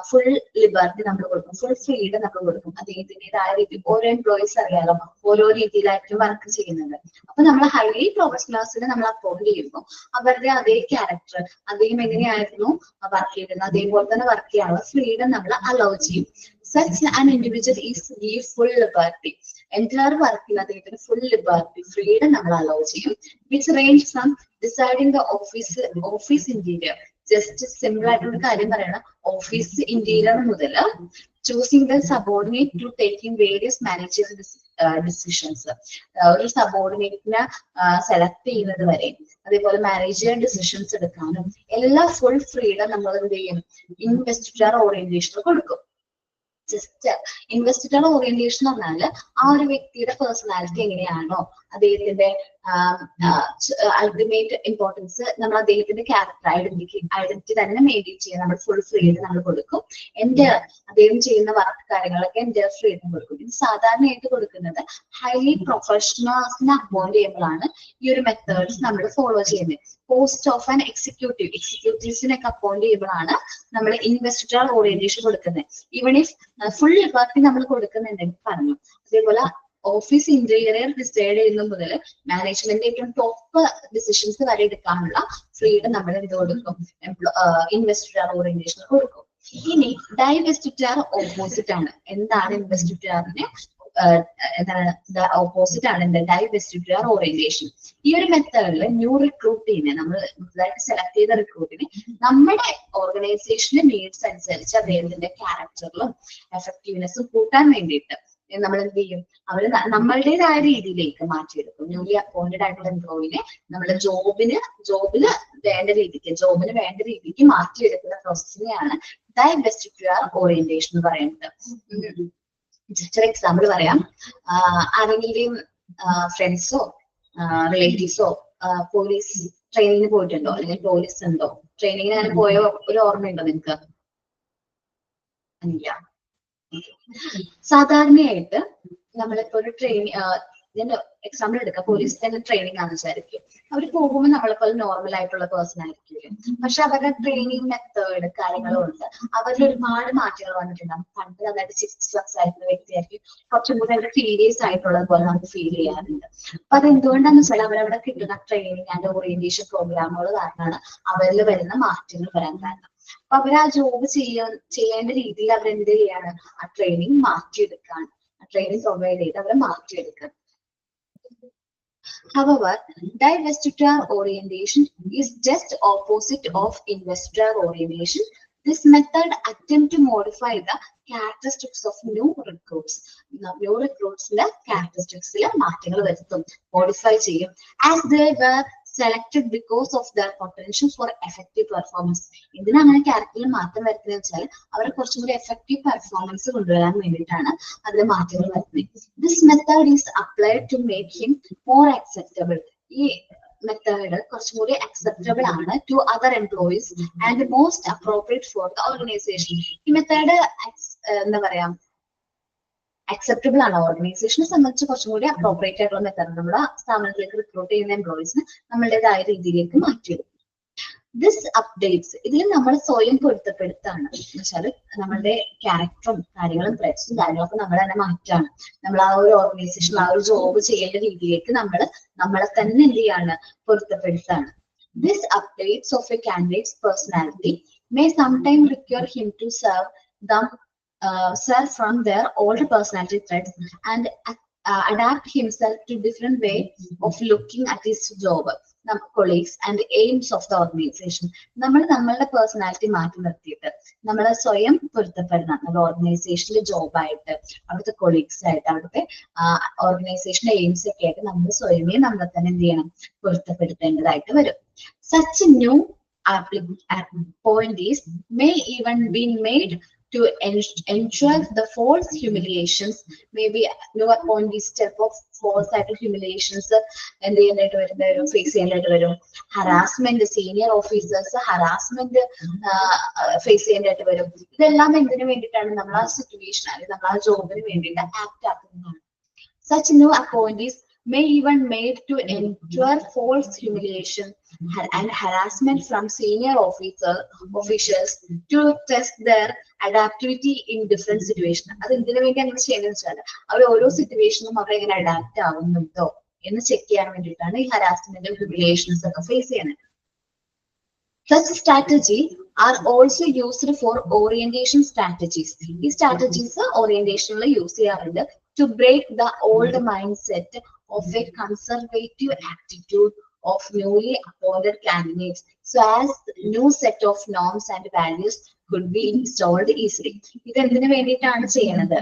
ഫുൾ ലിബർട്ടി നമ്മൾ കൊടുക്കും, ഫുൾ ഫ്രീഡം നമ്മൾ കൊടുക്കും. അദ്ദേഹത്തിൻ്റെതായ രീതി ഓരോ എംപ്ലോയീസ് അറിയാലോ ഓരോ രീതിയിലായിരിക്കും വർക്ക് ചെയ്യുന്നത്. അപ്പൊ നമ്മൾ ഹൈലി പ്രൊഫഷണൽസിനെ നമ്മൾ അപ്പോയിന്റ് ചെയ്യുമ്പോൾ അവരുടെ അതേ ക്യാരക്ടർ, അദ്ദേഹം എങ്ങനെയായിരുന്നു വർക്ക് ചെയ്തിരുന്നത് അതേപോലെ തന്നെ വർക്ക് ചെയ്യാനുള്ള ഫ്രീഡം നമ്മൾ അലോ ചെയ്യും. Such an individual is give full liberty. Entire വർക്കിൽ അദ്ദേഹത്തിന് ഫുൾ ലിബർട്ടി ഫ്രീഡം നമ്മൾ അലോ ചെയ്യും. Which range from deciding the office interior, just simple ആയിട്ടുള്ള കാര്യം പറയണം, ഓഫീസ് ഇന്റീരിയർ മുതൽ choosing the subordinate to taking various managerial decisions, ഒരു സബോർഡിനേറ്റിനെ സെലക്ട് ചെയ്യുന്നത് വരെ, അതേപോലെ മാനേജറിയൽ ഡിസിഷൻസ് എടുക്കാനും എല്ലാ ഫുൾ ഫ്രീഡം നമ്മൾ എന്ത് ചെയ്യും, ഇൻവെസ്റ്റിഗർ ഓറിയന്റേഷൻ കൊടുക്കും. ജസ്റ്റ് ഇൻവെസ്റ്റിഗർ ഓറിയന്റേഷൻ എന്ന് പറഞ്ഞാൽ ആ ഒരു വ്യക്തിയുടെ പേഴ്സണാലിറ്റി എങ്ങനെയാണോ, അദ്ദേഹത്തിന്റെ അൾട്ടിമേറ്റ് ഇമ്പോർട്ടൻസ് നമ്മൾ അദ്ദേഹത്തിന്റെ ക്യാരക്ടർ ഐഡന്റിറ്റി തന്നെ മെയിൻറ്റെയിൻ ചെയ്യാൻ നമ്മൾ ഫുൾ ഫ്രീഡം നമ്മൾ കൊടുക്കും. അദ്ദേഹം ചെയ്യുന്ന വർക്ക് കാര്യങ്ങളൊക്കെ എൻ്റെ ഫ്രീഡം കൊടുക്കും. ഇത് സാധാരണയായിട്ട് കൊടുക്കുന്നത് ഹൈലി പ്രൊഫഷണൽസിനെ അപ്പോയിന്റ് ചെയ്യുമ്പോഴാണ് ഈ ഒരു മെത്തേഡ്സ് നമ്മൾ ഫോളോ ചെയ്യുന്നത്. പോസ്റ്റ് ഓഫ് ആൻ എക്സിക്യൂട്ടീവ്സിനൊക്കെ അപ്പോയിന്റ് ചെയ്യുമ്പോഴാണ് നമ്മൾ ഇൻവെസ്റ്റിഗർ ഓറിയന്റേഷൻ കൊടുക്കുന്നത്. ഈവൺ ഇഫ് ഫുൾ ലിബർട്ടി നമ്മൾ കൊടുക്കുന്നുണ്ടെങ്കിൽ പറഞ്ഞു. അതേപോലെ ഓഫീസ് ഇന്റീരിയർ ഡിസൈഡ് ചെയ്യുന്ന മുതൽ മാനേജ്മെന്റ് ഏറ്റവും ടോപ്പ് ഡിസിഷൻസ് വരെ എടുക്കാനുള്ള ഫ്രീഡം നമ്മൾ എന്ത് കൊടുക്കും, ഇൻവെസ്റ്റിഗർ ഓറിയന്റേഷൻ കൊടുക്കും. ഇനി ഡൈവെസ്റ്റിഗർ ഓപ്പോസിറ്റ് ആണ്. എന്താണ് ഇൻവെസ്റ്റിഗറിന് എന്താണ് ഓപ്പോസിറ്റ് ആണ് എന്ത്, ഡൈവെസ്റ്റിഗർ ഓറിയന്റേഷൻ. ഈ ഒരു മെത്തേഡിൽ ന്യൂ റിക്രൂട്ടിനെ നമ്മൾ സെലക്ട് ചെയ്ത റിക്രൂട്ടിനെ നമ്മുടെ ഓർഗനൈസേഷന്റെ നീഡ്സ് അനുസരിച്ച് അദ്ദേഹത്തിന്റെ ക്യാരക്ടറിലും എഫക്റ്റീവ്നെസ്സും കൂട്ടാൻ വേണ്ടിയിട്ട് നമ്മൾ എന്ത് ചെയ്യും, അവര് നമ്മളുടേതായ രീതിയിലേക്ക് മാറ്റിയെടുക്കും. ന്യൂലി അപ്പോയിന്റഡ് ആയിട്ടുള്ള എംപ്ലോയിനെ നമ്മുടെ ജോബിന് വേണ്ട രീതിക്ക് മാറ്റിയെടുക്കുന്ന പ്രോസസ്സിനെയാണ് ഡൈവെസ്റ്റിഗർ ഓറിയന്റേഷൻ എന്ന് പറയുന്നത്. ജസ്റ്റ് ഒരു എക്സാമ്പിൾ പറയാം. ആരെങ്കിലും ഫ്രണ്ട്സോ റിലേറ്റീവ്സോ പോലീസ് ട്രെയിനിങ്ങിന് പോയിട്ടുണ്ടോ, അല്ലെങ്കിൽ പോലീസ് ഉണ്ടോ, ട്രെയിനിങ്ങിന് അങ്ങനെ പോയ ഒരു ഓർമ്മയുണ്ടോ നിങ്ങൾക്ക്? ഇല്ല. സാധാരണയായിട്ട് നമ്മളിപ്പോ ഒരു ഞാൻ എക്സാമ്പിൾ എടുക്കാം, പോലീസ് തന്നെ ട്രെയിനിങ് ആണെന്ന് വിചാരിക്കും. അവർ പോകുമ്പോൾ നമ്മളെപ്പോലെ നോർമൽ ആയിട്ടുള്ള പേഴ്സൺ ആയിരിക്കും, പക്ഷെ അവരുടെ ട്രെയിനിങ് മെത്തേഡ് കാര്യങ്ങളും ഉണ്ട്. അവരിൽ ഒരുപാട് മാറ്റങ്ങൾ വന്നിട്ടുണ്ടാകും. പണ്ട് നന്നായിട്ട് ചിരിച്ച് സംസാരിക്കുന്ന വ്യക്തിയായിരിക്കും കുറച്ചും കൂടി അവരുടെ സീരിയസ് ആയിട്ടുള്ളത് പോലെ നമുക്ക് ഫീൽ ചെയ്യാറുണ്ട്. അപ്പൊ അത് എന്തുകൊണ്ടാന്ന് വെച്ചാൽ അവരവിടെ കിട്ടുന്ന ട്രെയിനിങ് ആൻഡ് ഓറിയന്റേഷൻ പ്രോഗ്രാമുകൾ കാരണമാണ് അവരിൽ വരുന്ന മാറ്റങ്ങൾ വരാൻ കാരണം. അപ്പൊ അവർ ആ ജോബ് ചെയ്യേണ്ട രീതിയിൽ അവരെന്ത് ചെയ്യാണ്, ആ ട്രെയിനിങ് മാറ്റിയെടുക്കാൻ, ആ ട്രെയിനിങ് പ്രൊവൈഡ് ചെയ്ത് അവരെ മാറ്റിയെടുക്കാൻ. However, divestiture orientation is just opposite of investiture orientation. This method attempts to modify the characteristics of new recruits. New recruits the characteristics മാറ്റങ്ങൾ വരുത്തും, മോഡിഫൈ ചെയ്യും. As they were selected because of their potential for effective performance. ഇതിന് അങ്ങനെ ക്യാരക്ടറിൽ മാറ്റം വരുത്തുന്നത് വെച്ചാൽ അവരെ കുറച്ചും കൂടി എഫക്റ്റീവ് പെർഫോമൻസ് കൊണ്ടുവരാൻ വേണ്ടിയിട്ടാണ് അതിൽ മാറ്റങ്ങൾ വരുത്തുന്നത്. This method is applied to make him more acceptable. ഈ മെത്തേഡ് കുറച്ചും കൂടി അക്സെപ്റ്റബിൾ ആണ് to other employees and most appropriate for the organisation. ഈ മെത്തേഡ് എന്താ പറയാ, അക്സെപ്റ്റബിൾ ആണ്, ഓർഗനൈസേഷനെ സംബന്ധിച്ച് കുറച്ചും കൂടി അപ്രോപ്രിയേറ്റ് ആയിട്ടുള്ള മെത്തേഡ് നമ്മുടെ സ്ഥാപനത്തിലേക്ക് റിക്രൂട്ട് ചെയ്യുന്ന എംപ്ലോയീസിന് നമ്മളുടേതായ രീതിയിലേക്ക് മാറ്റിയെടുക്കും. ദിസ് അപ്ഡേറ്റ്സ് ഇതിൽ നമ്മൾ സ്വയം പൊരുത്തപ്പെടുത്താണ്. എന്ന് വെച്ചാൽ നമ്മളുടെ ക്യാരക്ടറും കാര്യങ്ങളും പ്രശ്നവും കാര്യങ്ങളൊക്കെ നമ്മൾ തന്നെ മാറ്റാണ്. നമ്മൾ ആ ഒരു ഓർഗനൈസേഷൻ ആ ഒരു ജോബ് ചെയ്യേണ്ട രീതിയിലേക്ക് നമ്മളെ തന്നെ എന്ത് ചെയ്യാണ്, പൊരുത്തപ്പെടുത്താണ്. This updates of a candidates personality may sometimes require him to serve from their old personality traits and adapt himself to different way of looking at his job. Colleagues and aims of the organisation. നമ്മൾ നമ്മളുടെ personality മാറ്റി നിർത്തിയിട്ട് നമ്മൾ സ്വയം പൊരുത്തപ്പെടണം. നമ്മുടെ ഓർഗനൈസേഷനിലെ ജോബായിട്ട്, അവിടുത്തെ കൊളീഗ്സ് ആയിട്ട്, അവിടുത്തെ ഓർഗനൈസേഷന്റെ എയിംസ് ഒക്കെ ആയിട്ട് നമ്മൾ സ്വയമേ നമ്മളെ തന്നെ എന്ത് ചെയ്യണം, പൊരുത്തപ്പെടുത്തേണ്ടതായിട്ട് വരും. Such new appointees may even be made to ensure the false humiliations. Maybe new appointees ചിലപ്പോൾ false ആയിട്ട് humiliations എന്ത് ചെയ്യാനായിട്ട് വരും, ഫേസ് ചെയ്യാനായിട്ട് വരും. Harassment, senior officers harassment face ചെയ്യാനായിട്ട് വരും. ഇതെല്ലാം എന്തിനു വേണ്ടിയിട്ടാണ്, നമ്മൾ ആ സിറ്റുവേഷൻ അല്ലെങ്കിൽ നമ്മൾ ആ ജോബിന് വേണ്ടിയിട്ട് act ആക്കുന്നതാണ്. Such new appointees may even made to endure false humiliation and harassment from senior officials to test their adaptivity in different situations. അത് എന്തിനു വേണ്ടി അങ്ങനെ ചെയ്യുന്നത് വെച്ചാൽ അവർ ഓരോ സിറ്റുവേഷനും അവർ എങ്ങനെ അഡാപ്റ്റ് ആവുന്നുണ്ടോ എന്ന് ചെക്ക് ചെയ്യാൻ വേണ്ടിയിട്ടാണ് ഈ ഹരാസ്മെന്റും ഹ്യൂമിലിയേഷൻസ് ഒക്കെ ഫേസ് ചെയ്യുന്നത്. Such strategy are also used for orientation strategies. ഈ സ്ട്രാറ്റജീസ് ഓറിയന്റേഷനിൽ യൂസ് ചെയ്യാറുണ്ട് to break the old mindset of a conservative attitude of newly appointed candidates, so as new set of norms and values could be installed easily. ഇത് എന്തിനു വേണ്ടിയിട്ടാണ് ചെയ്യുന്നത്,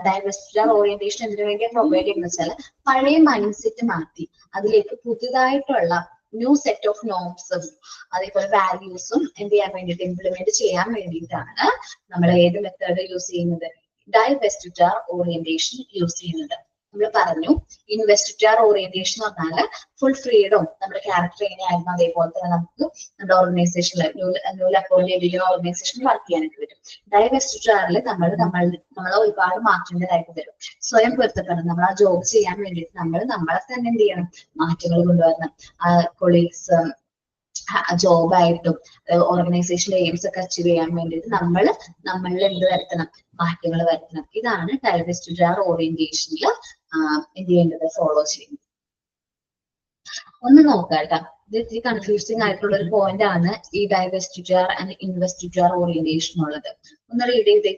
diversity orientation എന്തിനു വേണ്ടി provide ചെയ്യുന്നത് വെച്ചാൽ പഴയ മൈൻഡ് സെറ്റ് മാറ്റി അതിലേക്ക് പുതിയതായിട്ടുള്ള ന്യൂ സെറ്റ് ഓഫ് നോംസും അതേപോലെ വാല്യൂസും എന്ത് ചെയ്യാൻ വേണ്ടിയിട്ട്, ഇംപ്ലിമെന്റ് ചെയ്യാൻ വേണ്ടിയിട്ടാണ് നമ്മൾ ഏത് മെത്തേഡ് യൂസ് ചെയ്യുന്നത്, ഡൈവെസ്റ്റിറ്റാർ ഓറിയന്റേഷൻ യൂസ് ചെയ്യുന്നത്. നമ്മൾ പറഞ്ഞു ഇൻവെസ്റ്റിറ്റാർ ഓറിയന്റേഷൻ എന്ന് പറഞ്ഞാൽ ഫുൾ ഫ്രീഡം, നമ്മുടെ ക്യാരക്ടർ എങ്ങനെയായിരുന്നു അതേപോലെ തന്നെ നമുക്ക് നമ്മുടെ ഓർഗനൈസേഷനിൽ ന്യൂലി അപ്പോയിന്റ് ചെയ്തിരിക്കുന്ന ഓർഗനൈസേഷനിൽ വർക്ക് ചെയ്യാനായിട്ട് വരും. ഡൈവെസ്റ്റിറ്റാറിൽ നമ്മളെ ഒരുപാട് മാറ്റേണ്ടതായിട്ട് വരും. സ്വയം പൊരുത്തപ്പെടണം. നമ്മൾ ആ ജോബ് ചെയ്യാൻ വേണ്ടിയിട്ട് നമ്മളെ തന്നെ എന്ത് ചെയ്യണം, മാറ്റങ്ങൾ കൊണ്ടുവരണം. കൊളീഗ്സ് ജോബായിട്ടും ഓർഗനൈസേഷന്റെ എയിംസ് ഒക്കെ അച്ചീവ് ചെയ്യാൻ വേണ്ടിയിട്ട് നമ്മളിൽ എന്ത് വരുത്തണം, മാറ്റങ്ങൾ വരുത്തണം. ഇതാണ് ഡൈവെസ്റ്റിറ്റാർ ഓറിയന്റേഷനിൽ എന്ത് ചെയ്യേണ്ടത്, ഫോളോ ചെയ്യുന്നത്. ഒന്ന് നോക്കാം കേട്ടോ, ഇത് ഇത്തിരി കൺഫ്യൂസിങ് ആയിട്ടുള്ള ഒരു പോയിന്റ് ആണ് ഈ ഡൈവെസ്റ്റിറ്റാർ ആൻഡ് ഇൻവെസ്റ്റിറ്റാർ ഓറിയന്റേഷൻ ഉള്ളത്. ഒന്ന് റീഡ് ചെയ്തേ.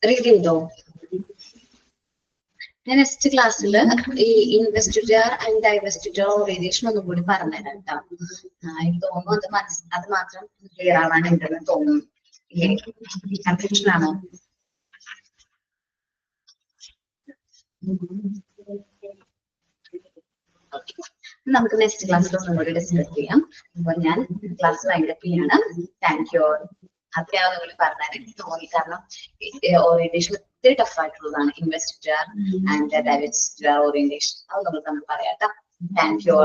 റീഡ് ചെയ്തോ? ഞാൻ നെക്സ്റ്റ് ക്ലാസ്സിൽ ഈ ഇൻവെസ്റ്റിഗർ ആൻഡ് ഡൈവെസ്റ്റിഗർ ഓറിയന്റേഷൻ ഒന്നും കൂടി പറഞ്ഞുതരാം കേട്ടോ. എനിക്ക് തോന്നുന്നു അത് മാത്രം ക്ലിയർ ആവാനുണ്ടെന്ന് തോന്നുന്നു. കൺഫ്യൂഷൻ ആണോ? നമുക്ക് നെക്സ്റ്റ് ക്ലാസ്സിൽ ഒന്നും കൂടി ഡിസ്കസ് ചെയ്യാം. അപ്പൊ ഞാൻ ക്ലാസ് വൈൻഡപ്പ് ചെയ്യാണ്. Thank you. അത്യാവശ്യം കൂടി പറഞ്ഞാൽ എനിക്ക് തോന്നി, കാരണം ഓറിയന്റേഷൻ ഒത്തിരി ടഫ് ആയിട്ടുള്ളതാണ്. ഇൻവെസ്റ്റിഗർ ആൻഡ് ഡൈവെസ്റ്റിഗർ ഓറിയന്റേഷൻ അത് നമ്മൾ പറയാം കേട്ടോ. Thank you.